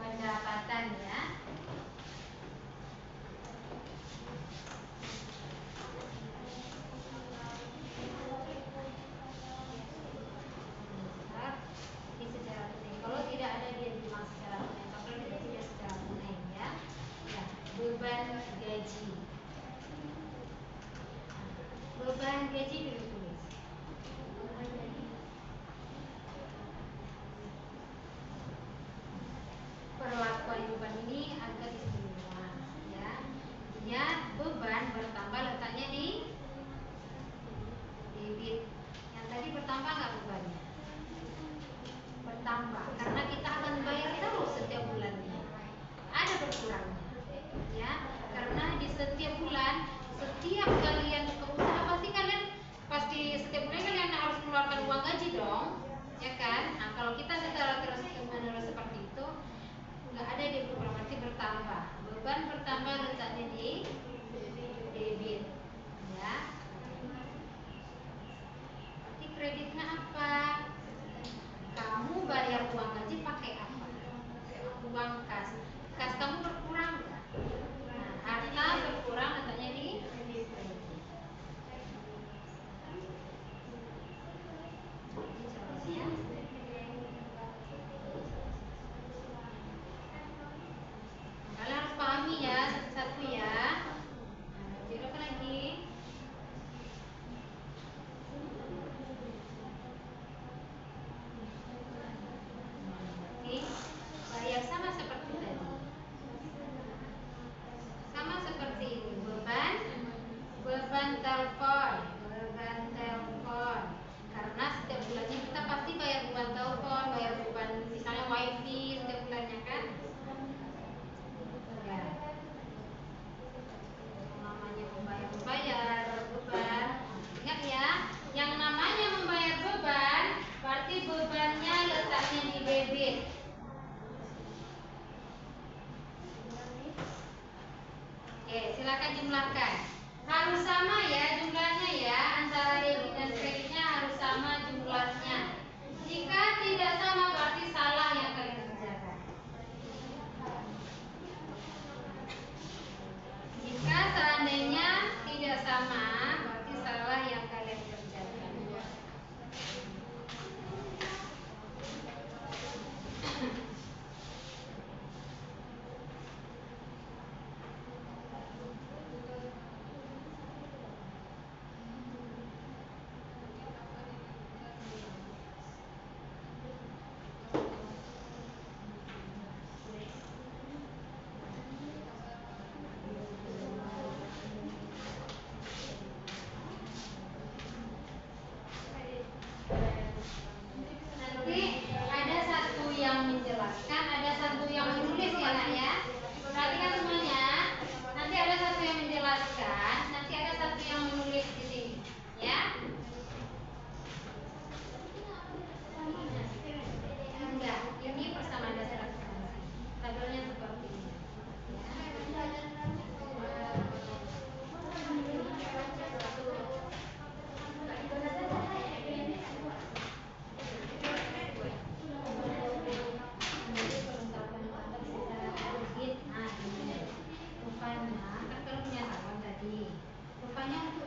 S1: pendapatan, ya. Ini secara tunai. Kalau tidak ada dia bilang secara tunai, kalau tidak secara tunai, ya. Ya, beban gaji. Beban gaji ditulis. Perlakuan beban ini agak istimewa, ya. Dia beban bertambah letaknya di debit. Yang tadi bertambah nggak bebannya? Bertambah karena kita akan bayar terus setiap bulannya. Ada berkurangnya, ya. Karena di setiap bulan, setiap kalian ke usaha pasti setiap bulan kalian harus mengeluarkan uang gaji dong, ya kan? Nah, kalau kita secara terus menerus seperti itu, nggak ada dia berkurang, pasti bertambah. Beban bertambah letaknya di debit, ya. Berarti kreditnya apa? Kamu bayar uang gaji pakai apa? Uang kas. Kas kamu berkurang nggak? Nah, harta berkurang letaknya di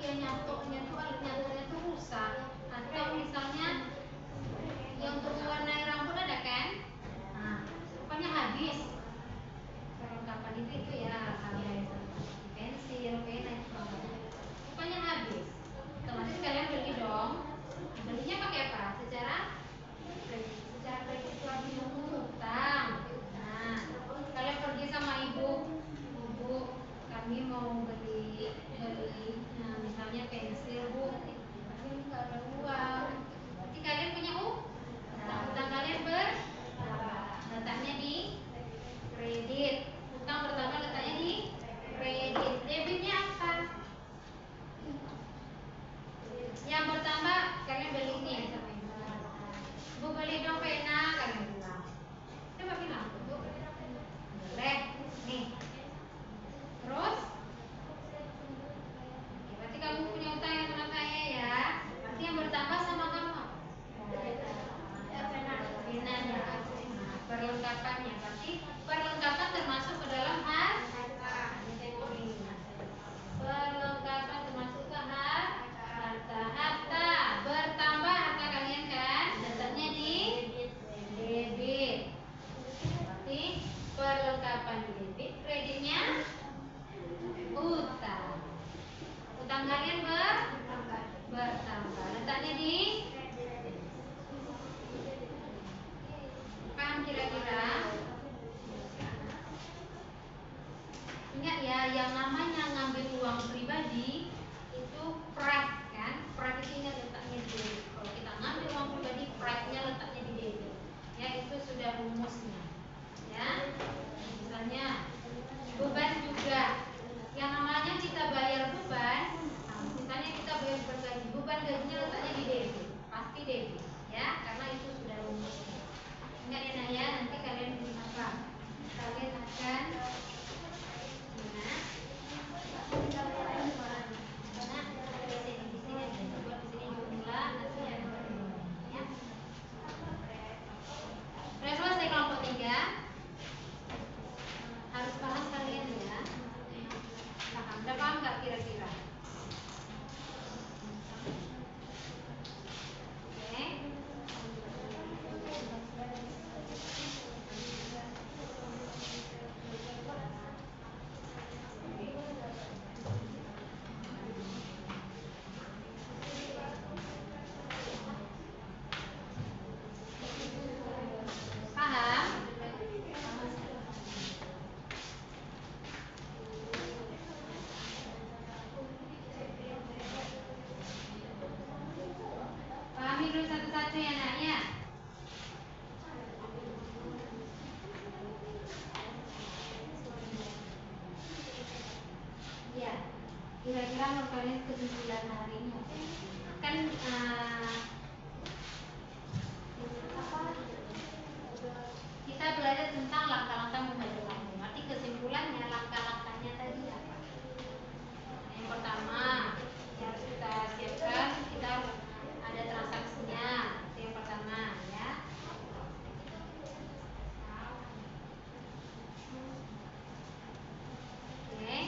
S1: dia nyatoknya tuh alat nyatornya tuh rusak, atau misalnya yang untuk mewarnai rambut ada kan? Nah, rupanya habis perlengkapan itu ya, kayak pensil, pena itu rupanya habis. Otomatis kalian beli dong. Belinya pakai apa? Secara kredit itu artinya utang. Nah, kalian pergi sama ibu, kami mau beli nah, misalnya pensil bu, tapi nggak ada uang. Berarti kalian punya utang kalian letaknya di kredit. Utang pertama letaknya di kredit. Debitnya apa? Yang pertama kalian beli ini ya sama ibu. Bu beli dong pena, kalian bilang. Coba bilang, bu. Boleh, nih. Terus, oke, berarti kamu punya utang yang sama saya ya. Berarti yang bertambah sama kamu. Penanya, perlengkapannya. Berarti perlengkapan termasuk ke dalam harta. Perlengkapan termasuk ke harta. Harta bertambah harta kalian kan? Letaknya di debit. Berarti perlengkapan di debit, kreditnya utang. Utang kalian bertambah. Letaknya di paham kira-kira? Ingat ya, yang namanya ngambil uang pribadi itu pride kan? Pride itu ingat letaknya di debit. Kalau kita ngambil uang pribadi, pride-nya letaknya di debit. Ya, itu sudah rumusnya. Ya. Misalnya beban juga. Yang namanya kita bayar beban, nah, misalnya kita bayar beban gaji, beban gajinya letaknya di debit. Pasti debit, ya, karena itu sudah rumusnya. Ingat ya Naya, nanti kalian beli apa? Kalian akan Sudah selesai kelompok 3. Harus paham kalian ya. Paham, udah paham nggak kira-kira? Oke. Paham? Pahami dulu satu-satu ya nak ya. Ya, kira-kira menurut kalian kesimpulan hari ini kan kita belajar tentang langkah-langkah membaca kamu. Nanti kesimpulannya langkah-langkahnya tadi apa? Yang pertama yang harus kita siapkan, kita ada transaksinya. Itu yang pertama ya. Oke.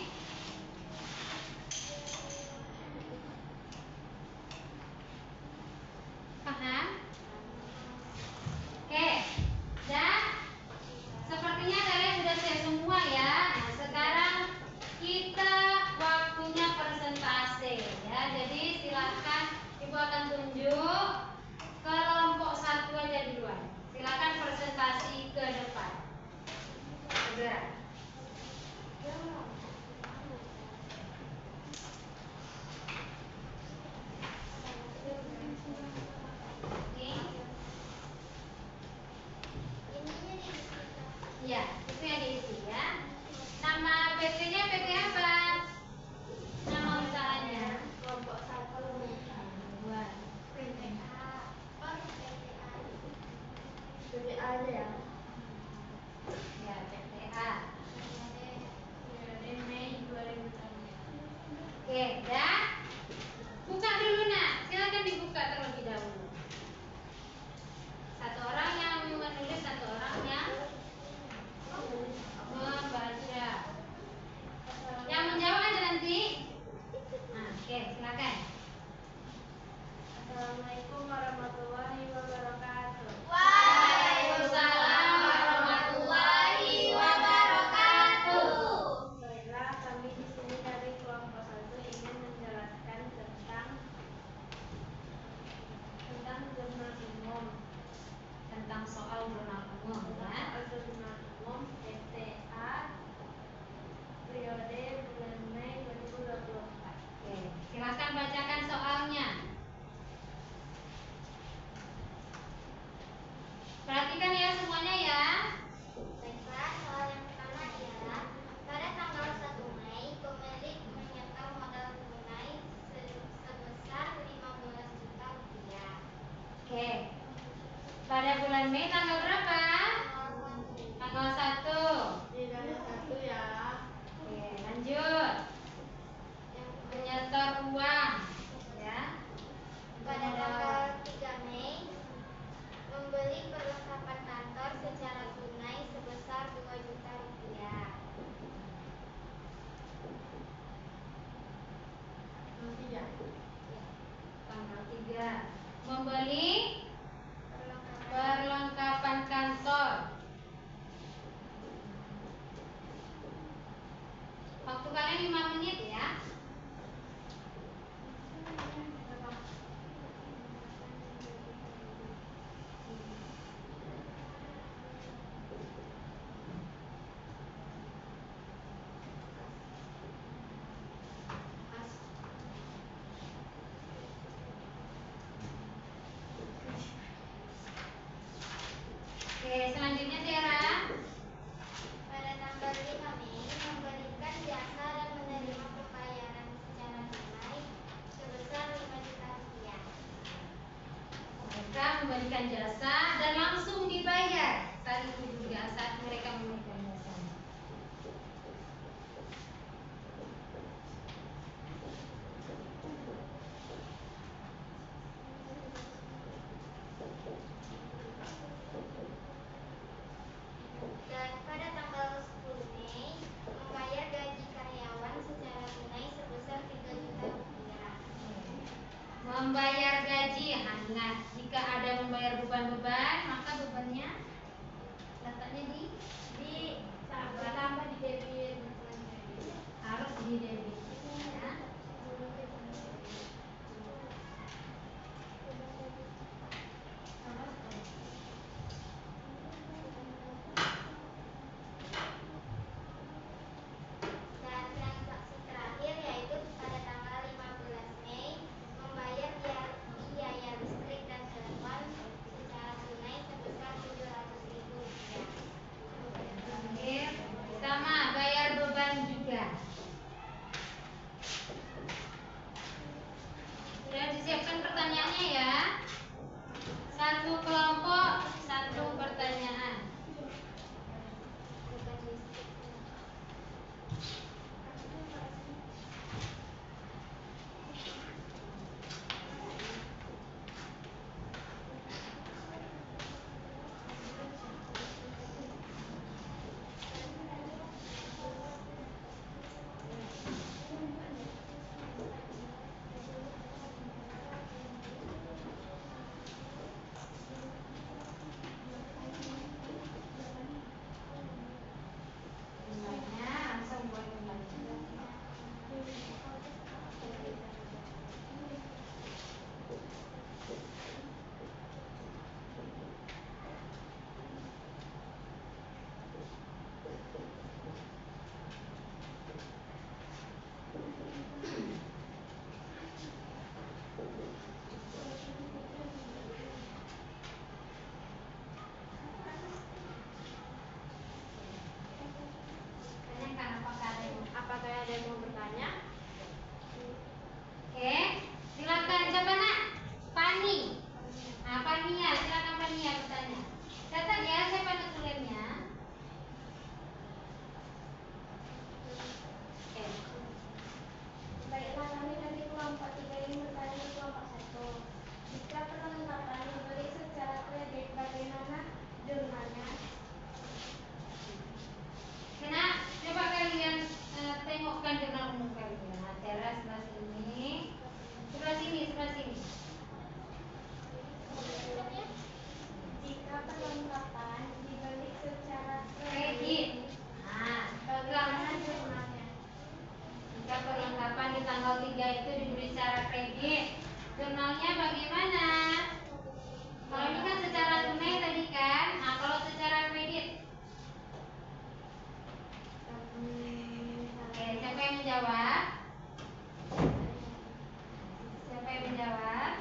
S1: bulan Mei tanggal berapa? Tanggal 1.
S2: Tidak ada satu ya.
S1: Oke, lanjut. Menyetor uang, ya.
S2: Pada tanggal 3 Mei membeli perlengkapan kantor secara tunai sebesar 2 juta rupiah.
S1: Tanggal 3 membeli perlengkapan kantor. Waktu kalian 5 menit ya. Oke, selanjutnya Tiara.
S2: Pada tanggal 5 Mei memberikan jasa dan menerima pembayaran secara tunai sebesar 5 juta rupiah.
S1: Mereka memberikan jasa dan langsung dibayar saat itu juga, saat mereka memberikan jasa.
S2: Dan pada tanggal 10 Mei membayar gaji karyawan secara tunai sebesar 3 juta rupiah.
S1: Membayar gaji hangat. Jika ada membayar beban-beban, maka bebannya letaknya di
S2: Tambah di debit.
S1: harus di debit ya.
S2: Dan transaksi terakhir yaitu pada tanggal 15 Mei membayar biaya listrik dan telepon secara tunai sebesar 700.000 rupiah.
S1: Terakhir, sama bayar beban juga. Sudah disiapkan pertanyaannya ya. Satu kelompok, satu pertanyaan.
S2: Beban listrik.
S1: Jumlahnya langsung buat kembali. Tanyakan
S2: Apakah ada yang mau bertanya?
S1: Oke, silakan siapa nak? Pani. Nah, Pania, silakan Pania bertanya. Catat ya, saya panggil tulennya. Oke.
S2: Baiklah, kami dari kelompok 3 ingin bertanya ke kelompok 1. Jika perlengkapan dibeli secara kredit, bagaimana jurnalnya?
S1: Kena, coba kalian tengokkan jurnal umum kalian. Nah, teras sebelah sini. Sebelah sini, sebelah sini.
S2: Jika perlengkapan dibeli secara
S1: Kredit. Nah,
S2: bagaimana jurnalnya?
S1: jika perlengkapan di tanggal 3 itu dibeli secara kredit, jurnalnya bagaimana? Kalau ini kan secara tunai tadi kan. Nah, kalau secara kredit. Oke, siapa yang menjawab? Siapa yang menjawab?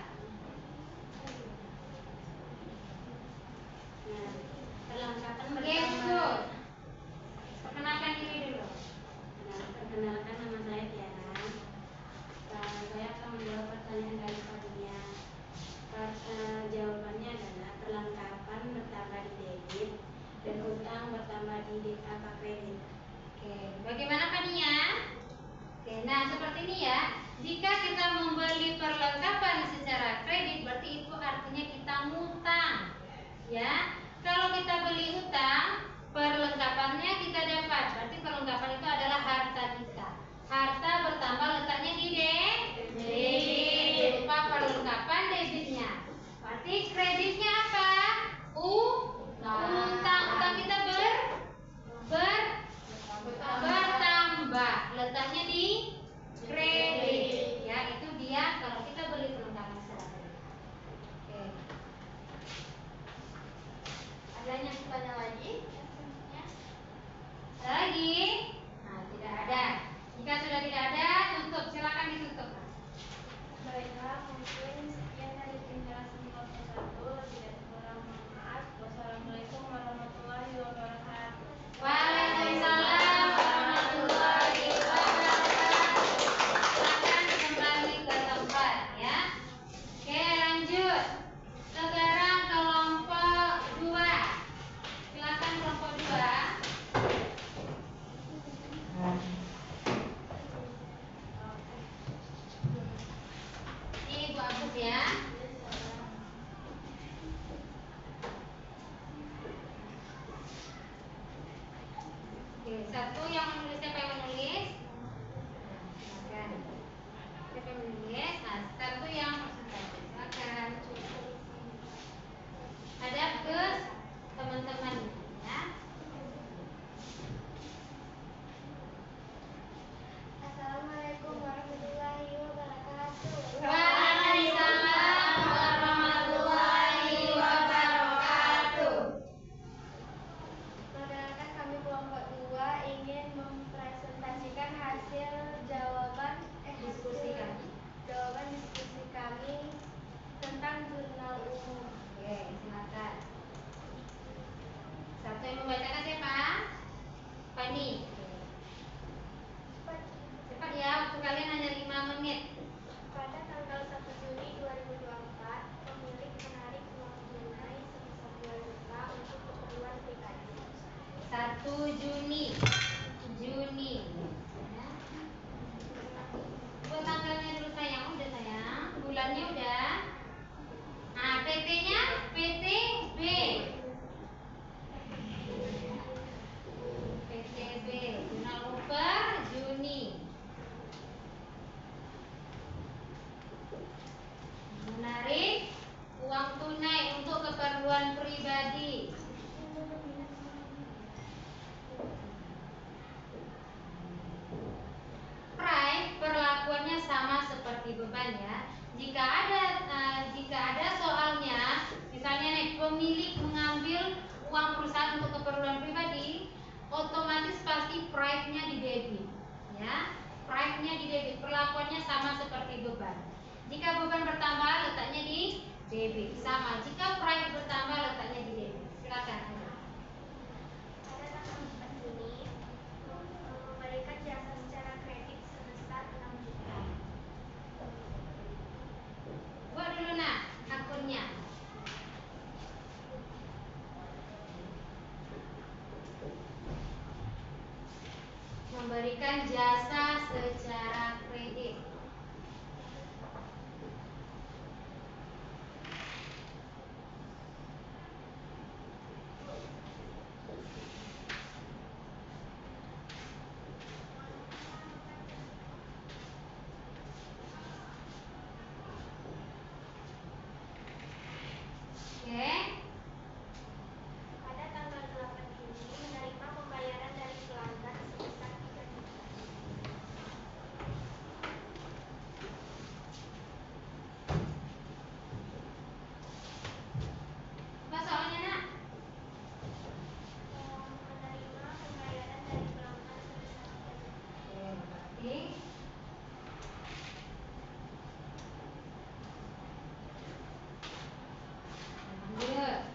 S2: Nah, perlengkapan
S1: Yes,
S2: pertama.
S1: perkenalkan diri dulu.
S2: Nah, perkenalkan nama saya Tiara. Saya akan menjawab pertanyaan dari Fania.
S1: Ya, kalau kita beli utang, perlengkapannya kita dapat. Berarti perlengkapan itu adalah harta kita. Harta bertambah letaknya di debit. Lupa perlengkapan debitnya. Berarti kreditnya apa? Utang. Utang kita bertambah. Letaknya di kredit. Ya, itu dia kalau kita beli perlengkapan secara kredit. Oke. Adanya tanya lagi? Ada lagi? Nah, tidak ada. Jika sudah tidak ada, tutup. Silakan ditutup.
S2: Baiklah, mungkin sekian dari penjelasan kelompok 1. Tidak kurang mohon maaf. Wassalamualaikum warahmatullahi wabarakatuh.
S1: Waalaikumsalam warahmatullahi wabarakatuh. Silakan kembali ke tempat ya. Oke, lanjut. Sekarang kelompok 2. Silakan kelompok 2. Ini Bu Agus ya. Oke, satu yang menulis, siapa yang menulis? Silakan. Siapa yang menulis? Nah, satu yang presentasi. Silakan. Hadap ke teman-teman ya.
S2: Assalamualaikum warahmatullahi wabarakatuh.
S1: Waalaikumsalam warahmatullahi wabarakatuh.
S2: Perkenalkan, kami kelompok 2 ingin mempresentasikan hasil jawaban diskusi kami tentang jurnal umum.
S1: Oke, silakan. Satu yang membacakan siapa? Fani. Cepat ya, waktu kalian hanya 5 menit.
S2: Pada tanggal 1 Juni 2024, pemilik menarik uang tunai sebesar 2 juta untuk keperluan pribadi.
S1: 1 Juni. Ya. Buat tanggalnya dulu sayang, udah sayang. Bulannya udah. Nah, PT-nya PTB. PTB, jurnal per Juni. Menarik uang tunai untuk keperluan pribadi. Price perlakuannya sama seperti beban ya. Jika ada soalnya, misalnya nih pemilik mengambil uang perusahaan untuk keperluan pribadi, otomatis pasti price-nya di debit. Ya, price-nya di debit. Perlakuannya sama seperti beban. Jika beban bertambah, letaknya di debit. Sama. Jika price bertambah, letaknya di debit. Silakan.
S2: Pada tanggal 4 Juni, memberikan jasa secara kredit sebesar 6 juta.
S1: Buat dulu nak akunnya. Memberikan jasa secara kredit. Oke.
S2: Pada tanggal 8 Juni, menerima pembayaran dari pelanggan sebesar 3 juta.
S1: Apa soalnya nak?
S2: Menerima pembayaran dari pelanggan sebesar 3 juta.
S1: Oke, berarti lanjut.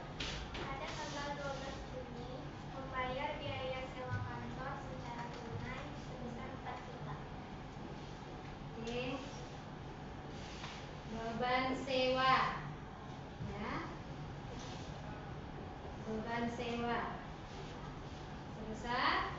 S2: Pada tanggal 12 Juni, membayar biaya sewa kantor secara tunai sebesar 4 juta.
S1: Oke. Beban sewa. Ya. Beban sewa. Sebesar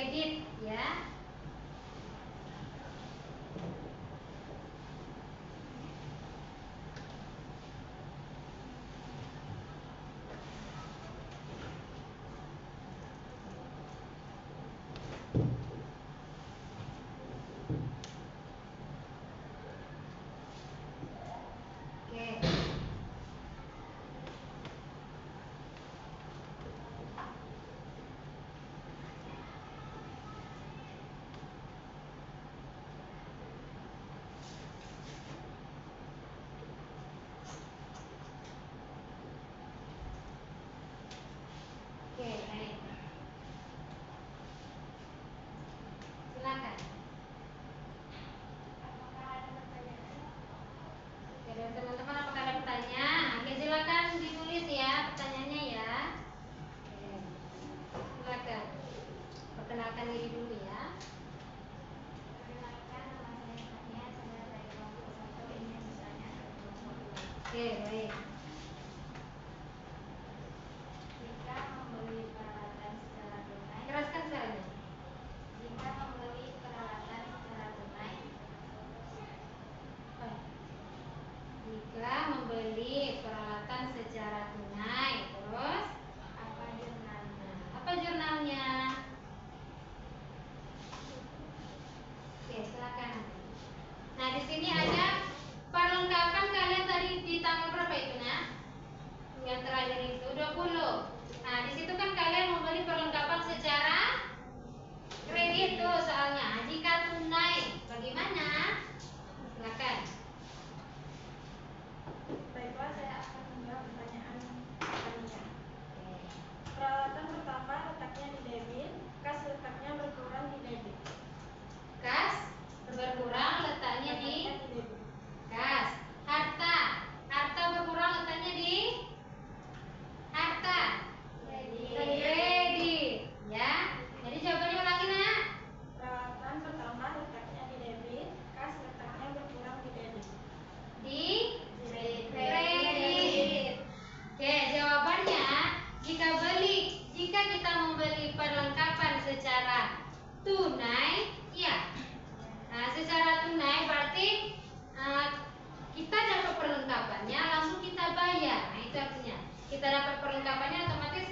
S1: kredit ya. Oke. Oke, baik. Silakan.
S2: Apakah ada pertanyaan?
S1: Oke, dari teman-teman apakah ada pertanyaan? Oke, silakan ditulis ya pertanyaannya ya. Oke. Silakan. Perkenalkan diri dulu ya.
S2: Perkenalkan, nama saya Tania, saya dari kelompok 1. Ini misalnya ada kelompok 2.
S1: Oke, baik.
S2: Jika membeli peralatan secara tunai,
S1: Keraskan suaranya.
S2: jika membeli peralatan secara tunai,
S1: Oh. Jika membeli peralatan secara tunai, terus
S2: apa jurnalnya?
S1: apa jurnalnya? Oke, silakan. Nah, di sini ada perlengkapan kalian tadi di tanggal berapa itu, Nak? Yang terakhir itu 20. Nah, di situ kan kalian membeli perlengkapan secara kredit tuh soalnya. Jika tunai, bagaimana? Silakan.
S4: Baiklah, saya akan menjawab pertanyaan Tania. Peralatan pertama letaknya di debit, kas letaknya berkurang di debit.
S1: Kas berkurang letaknya di
S4: debit.
S1: kas. Harta berkurang letaknya di harta. Kredit. Ya. Jadi jawabannya ulangi, Nak.
S4: Peralatan pertama letaknya di debit, kas letaknya berkurang di debit.
S1: Di kredit. Oke, jawabannya jika kita membeli perlengkapan secara tunai, ya. Nah, secara tunai berarti kita dapat perlengkapannya langsung kita bayar. Nah, itu artinya kita dapat perlengkapannya otomatis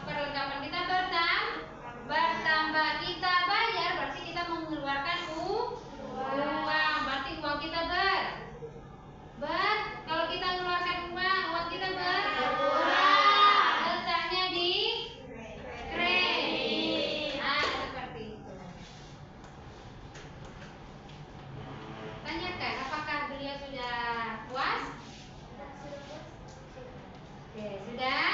S1: perlengkapan kita bertambah. Kita bayar berarti kita mengeluarkan uang. Berarti uang kita kalau kita mengeluarkan uang kita berkurang. Letaknya di kredit. Nah, seperti itu. Tanyakan, apakah beliau sudah puas? Oke, sudah?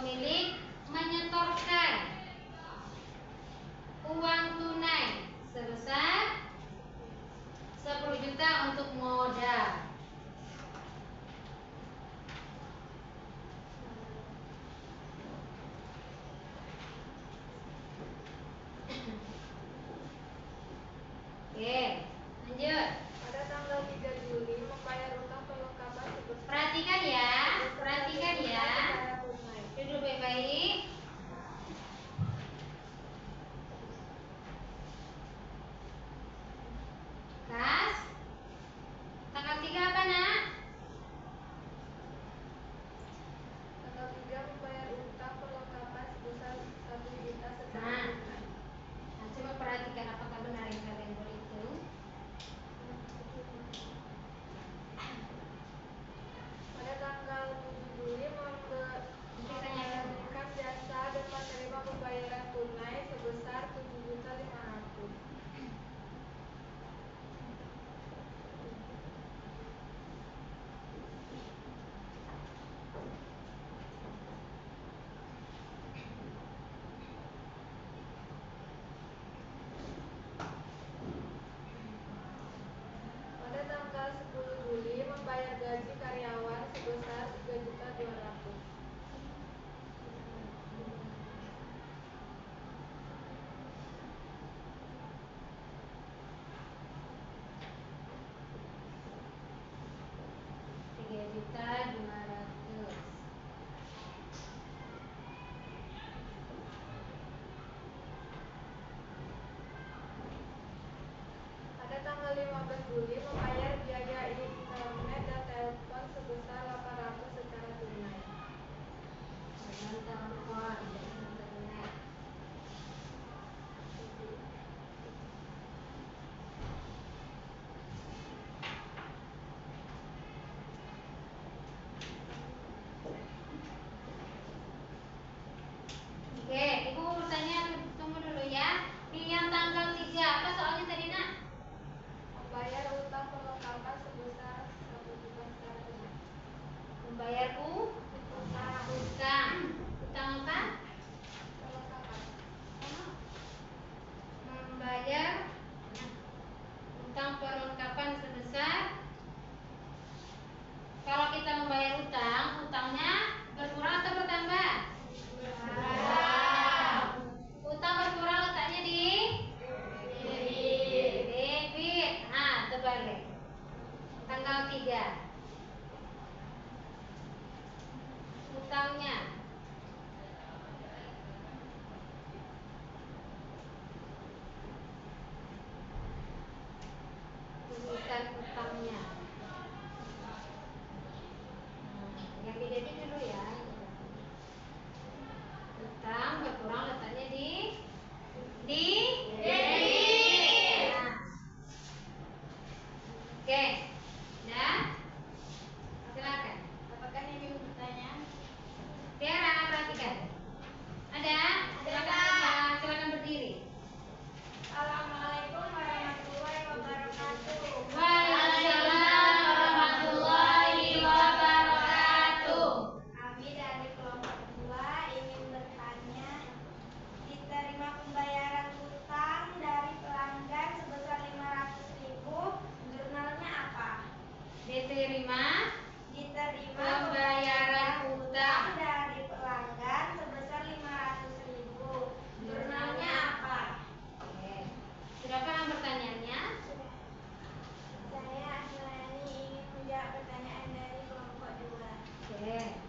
S1: pemilik menyetorkan uang tunai sebesar 10 juta untuk modal. Oke, lanjut.
S4: Pada tanggal 3 Juli membayar utang perlengkapan sebesar
S1: Perhatikan ya, perhatikan ya.
S4: secara tunai.
S1: Duduk baik-baik. Kas, tanggal 3 apa nak?
S4: Tanggal 3 membayar utang perlengkapan sebesar 1 juta secara
S1: Nah.
S4: tunai.
S1: Nah, coba perhatikan apakah benar yang kalian boleh itu.
S4: Pada tanggal 7 Juli memberikan jasa dan menerima pembayaran tunai sebesar 7.500.000. Pada tanggal 10 Juli membayar gaji karyawan sebesar 3.200.000.
S1: Rp3.200.000.
S4: Pada tanggal 15 Juli membayar biaya internet dan telepon sebesar 800 secara tunai.
S1: Dengan telepon dan internet. Oke, Ibu bertanya, tunggu dulu ya. Yang tanggal 3 apa soalnya tadi nak?
S4: Membayar utang perlengkapan sebesar 1 juta secara tunai.
S1: Membayar utang. Utang apa?
S4: Perlengkapan.
S1: Membayar utang perlengkapan sebesar. Kalau kita membayar utang, utangnya berkurang atau bertambah? Utang berkurang letaknya di debit. Nah, terbalik. Tanggal 3. Utangnya tulisan utangnya. Yang di debit dulu ya. Utang berkurang letaknya di debit. Nah. Oke. Nah. Silakan.
S4: Apakah yang ingin bertanya?
S1: Tiara, perhatikan. Ada? Silakan, silakan berdiri.
S4: Assalamualaikum warahmatullahi wabarakatuh.
S1: Waalaikumsalam warahmatullahi wabarakatuh.
S2: Kami dari kelompok 2 ingin bertanya, diterima pembayaran utang dari pelanggan sebesar 500.000, jurnalnya apa?
S1: Diterima
S2: Pembayaran utang dari pelanggan sebesar 500.000, jurnalnya apa?
S1: Oke. Sudah paham pertanyaannya?
S2: Saya Asmani ingin menjawab pertanyaan dari kelompok 2.
S1: Oke.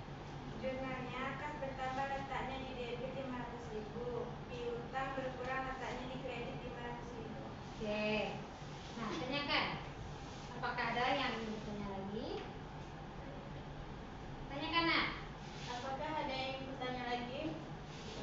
S2: Jurnalnya kas bertambah letaknya di debit 500.000, piutang berkurang letaknya di kredit 500.000.
S1: Oke. Nah, tanyakan. Apakah ada yang ingin bertanya lagi? Tanyakan, nak.
S4: Apakah ada yang ingin bertanya lagi?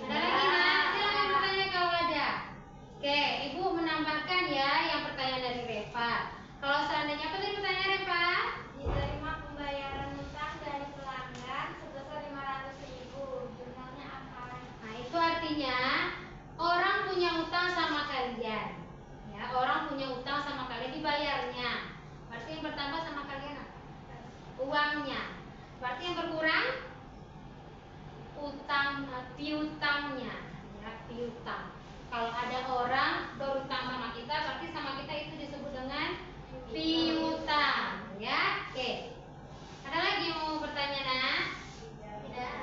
S1: Ada lagi, nak? Silakan bertanya kalau ada. Oke, Ibu menambahkan ya yang pertanyaan dari Reva. Kalau seandainya apa tadi pertanyaan Reva?
S2: Diterima pembayaran utang dari pelanggan sebesar 500.000, jurnalnya apa?
S1: Nah, itu artinya orang punya utang sama kalian. Ya, orang punya utang sama kalian dibayarnya. Berarti yang bertambah sama kalian apa? Uangnya. Berarti yang berkurang piutangnya, ya, piutang. Kalau ada orang berutang sama kita, berarti sama kita itu disebut dengan piutang, ya. Oke. Ada lagi yang mau bertanya, Nak?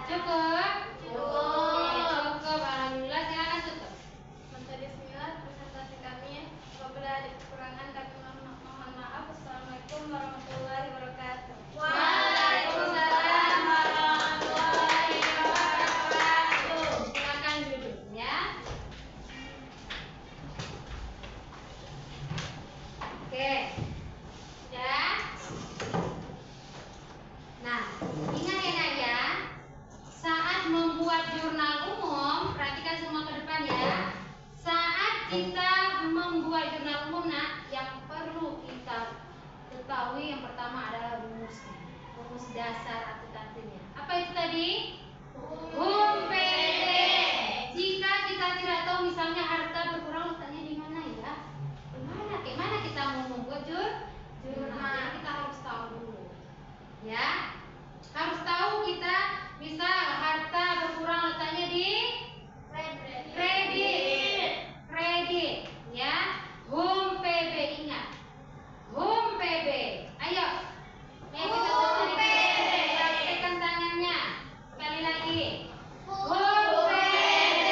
S1: Cukup? Cukup. Alhamdulillah, silakan tutup.
S4: Bismillah, presentasi kami. Apabila ada kekurangan kami mohon maaf. Assalamualaikum warahmatullahi wabarakatuh.
S1: Waalaikumsalam warahmatullahi wabarakatuh. Silakan duduk, ya. Oke. Ya. Nah, ingat ya, Nak, ya. Saat membuat jurnal umum, perhatikan semua ke depan ya. Saat kita membuat jurnal umum, Nak, yang perlu kita ketahui yang pertama adalah rumusnya. Rumus dasar akuntansinya. Apa itu tadi? HUM-PD. Jika kita tidak tahu misalnya harta berkurang, letaknya di mana ya? Di mana kita mau membuat jurnal? Jadi kita harus tahu dulu. Ya. Harus tahu kita misal harta berkurang letaknya di kredit, ya. HUM PB, ingat. HUM PB. Ayo. Kita praktekkan tangannya. Sekali lagi. HUM PB.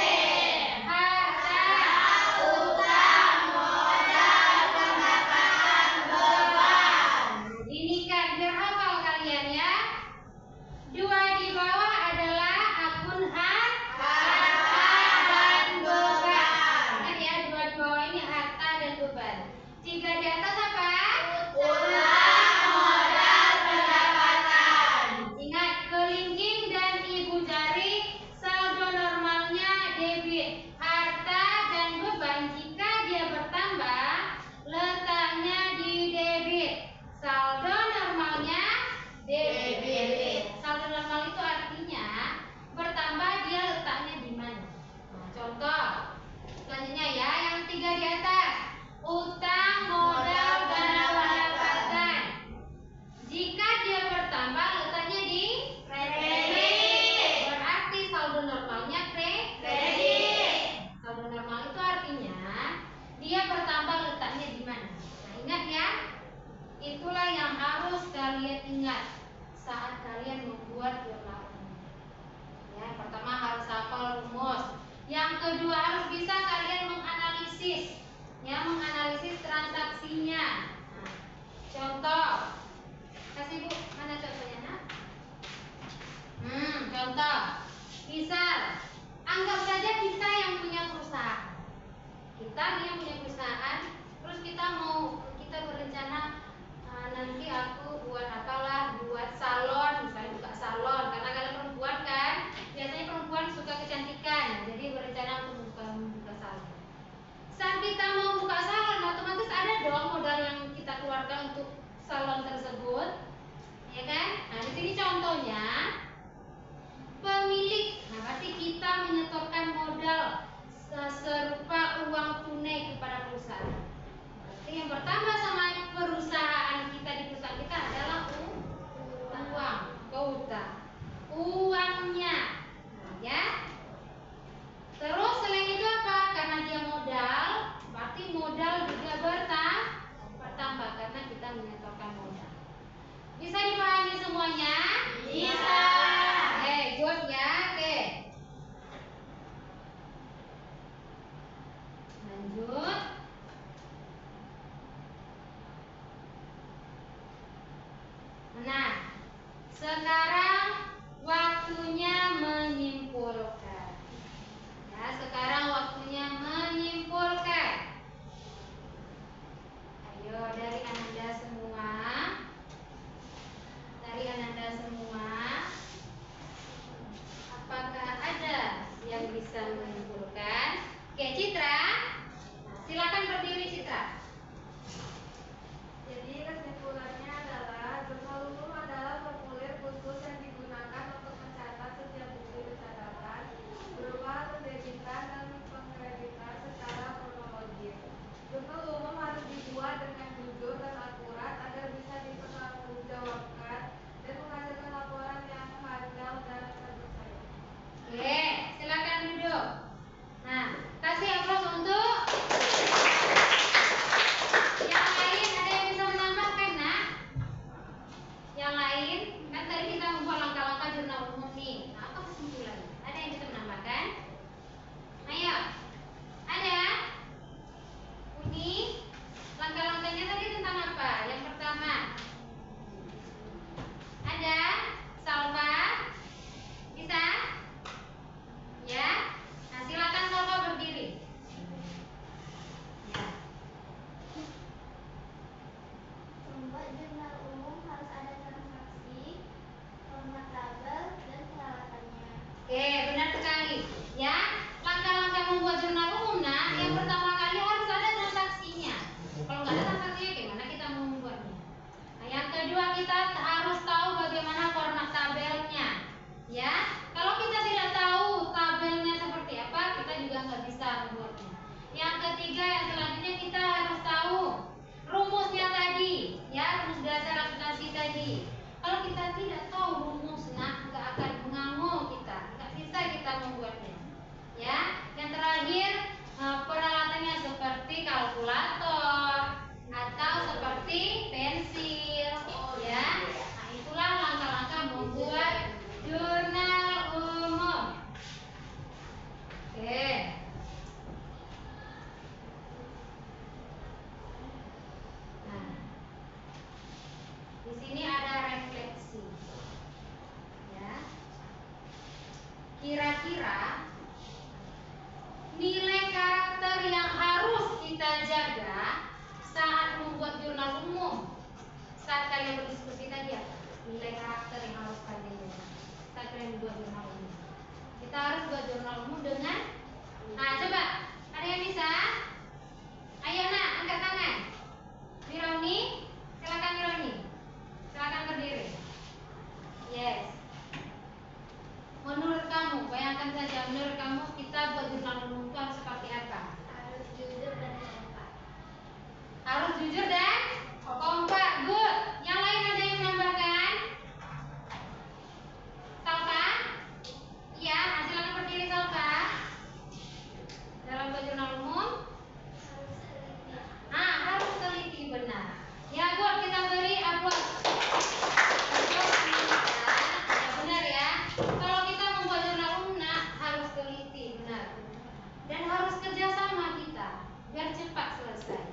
S1: Harta, utang, modal, pendapatan, beban. Ini kan biar hafal kalian ya. Dua di bawah adalah akun harta dan beban. Ingat ya, dua di bawah ini harta dan beban. Tiga di atas apa? Utang, modal, pendapatan. Ingat, kelingking dan ibu jari saldo normalnya debit. Harta dan beban jika dia bertambah letaknya di debit. Saldo normalnya debit. Saldo normal itu artinya bertambah dia letaknya di mana? Nah, contoh selanjutnya ya, yang tiga di atas. Utang, modal, dan pendapatan. Jika dia bertambah letaknya di kredit. Berarti saldo normalnya kredit. Saldo normal itu artinya dia bertambah letaknya di mana? Nah, ingat ya. Itulah yang harus kalian ingat saat kalian membuat jurnal umum. Ya, pertama harus hafal rumus. Yang kedua harus bisa kalian menganalisis, ya, menganalisis transaksinya. Nah, contoh, kasih Bu, mana contohnya, Nak? Contoh, misal, anggap saja kita yang punya perusahaan. Kita yang punya perusahaan, terus kita berencana nanti aku buat apalah, buat salon, misalnya buka salon, karena kalian perempuan kan, biasanya perempuan suka kecantikan, jadi berencana untuk buka salon. Saat kita mau buka salon, otomatis ada dong modal yang kita keluarkan untuk salon tersebut, ya kan? Nah, di sini contohnya pemilik, nah berarti kita menyetorkan modal serupa uang tunai kepada perusahaan. Berarti yang bertambah sama perusahaan kita di perusahaan kita adalah uang, utang, uangnya, nah, ya. Terus selain itu apa? Karena dia modal, berarti modal juga bertambah karena kita menyetorkan modal. Bisa dipahami semuanya? Bisa. Oke, good ya. Oke. Lanjut. Nah, sekarang waktunya menyimpulkan. Ya, sekarang waktunya menyimpulkan. Ayo dari Ananda semua. Apakah ada yang bisa menyimpulkan? Oke, Citra. Silakan berdiri, Citra.
S4: Jadi kesimpulannya adalah jurnal umum adalah formulir khusus yang
S1: kira-kira nilai karakter yang harus kita jaga saat membuat jurnal umum. Saat kalian berdiskusi tadi ya, nilai karakter yang harus kalian jaga saat kalian buat jurnal umum. Kita harus buat jurnal umum dengan, nah coba, ada yang bisa? Ayo nak, angkat tangan. Mirauni, silakan Mirauni. Silakan berdiri. Yes. Menurut kamu, bayangkan saja, menurut kamu kita buat jurnal umum itu harus seperti apa?
S2: Harus jujur dan kompak.
S1: Harus jujur dan kompak. Good. Yang lain ada yang menambahkan? Salva? Iya, silakan berdiri Salva. Dalam buat jurnal umum, harus teliti, benar. Ya, good, kita beri aplaus. Ya, benar ya. Kalau kita membuat jurnal umum, harus teliti, benar. Dan harus kerjasama kita biar cepat selesai.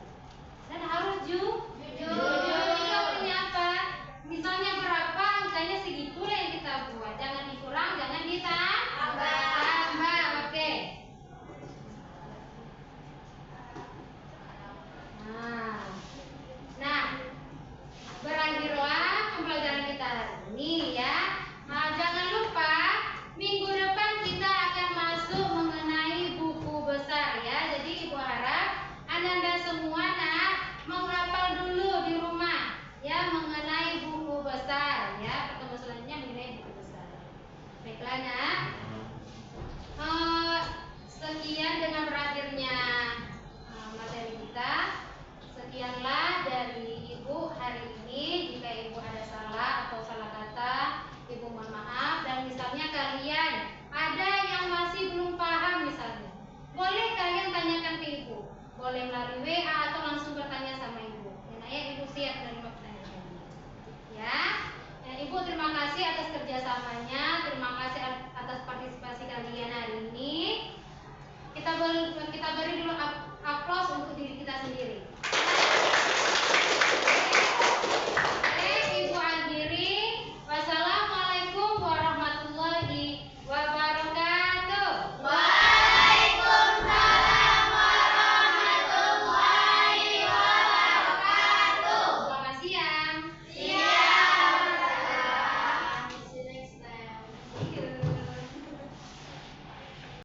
S1: Dan harus jujur. Itu artinya apa? Misalnya berapa angkanya, segitulah yang kita buat. Jangan dikurang, jangan ditambah. Oke. Nah, berakhirlah pembelajaran kita hari ini ya. Jangan lupa minggu depan kita akan masuk mengenai buku besar ya. Jadi Ibu harap Anda semua menghafal dulu di rumah ya mengenai buku besar ya. Pertemuan selanjutnya mengenai buku besar. Baiklah nak. Sekian dengan berakhirnya materi kita. Sekianlah dari Ibu hari ini. Jika Ibu ada salah atau salah kata, Ibu mohon maaf. Dan misalnya kalian ada yang masih belum paham misalnya, boleh kalian tanyakan ke Ibu. Boleh melalui WA atau langsung bertanya sama Ibu. Dan Ibu siap menerima pertanyaan kalian. Ya. Ibu terima kasih atas kerjasamanya. Terima kasih atas partisipasi kalian hari ini. Kita beri dulu aplaus untuk diri kita sendiri.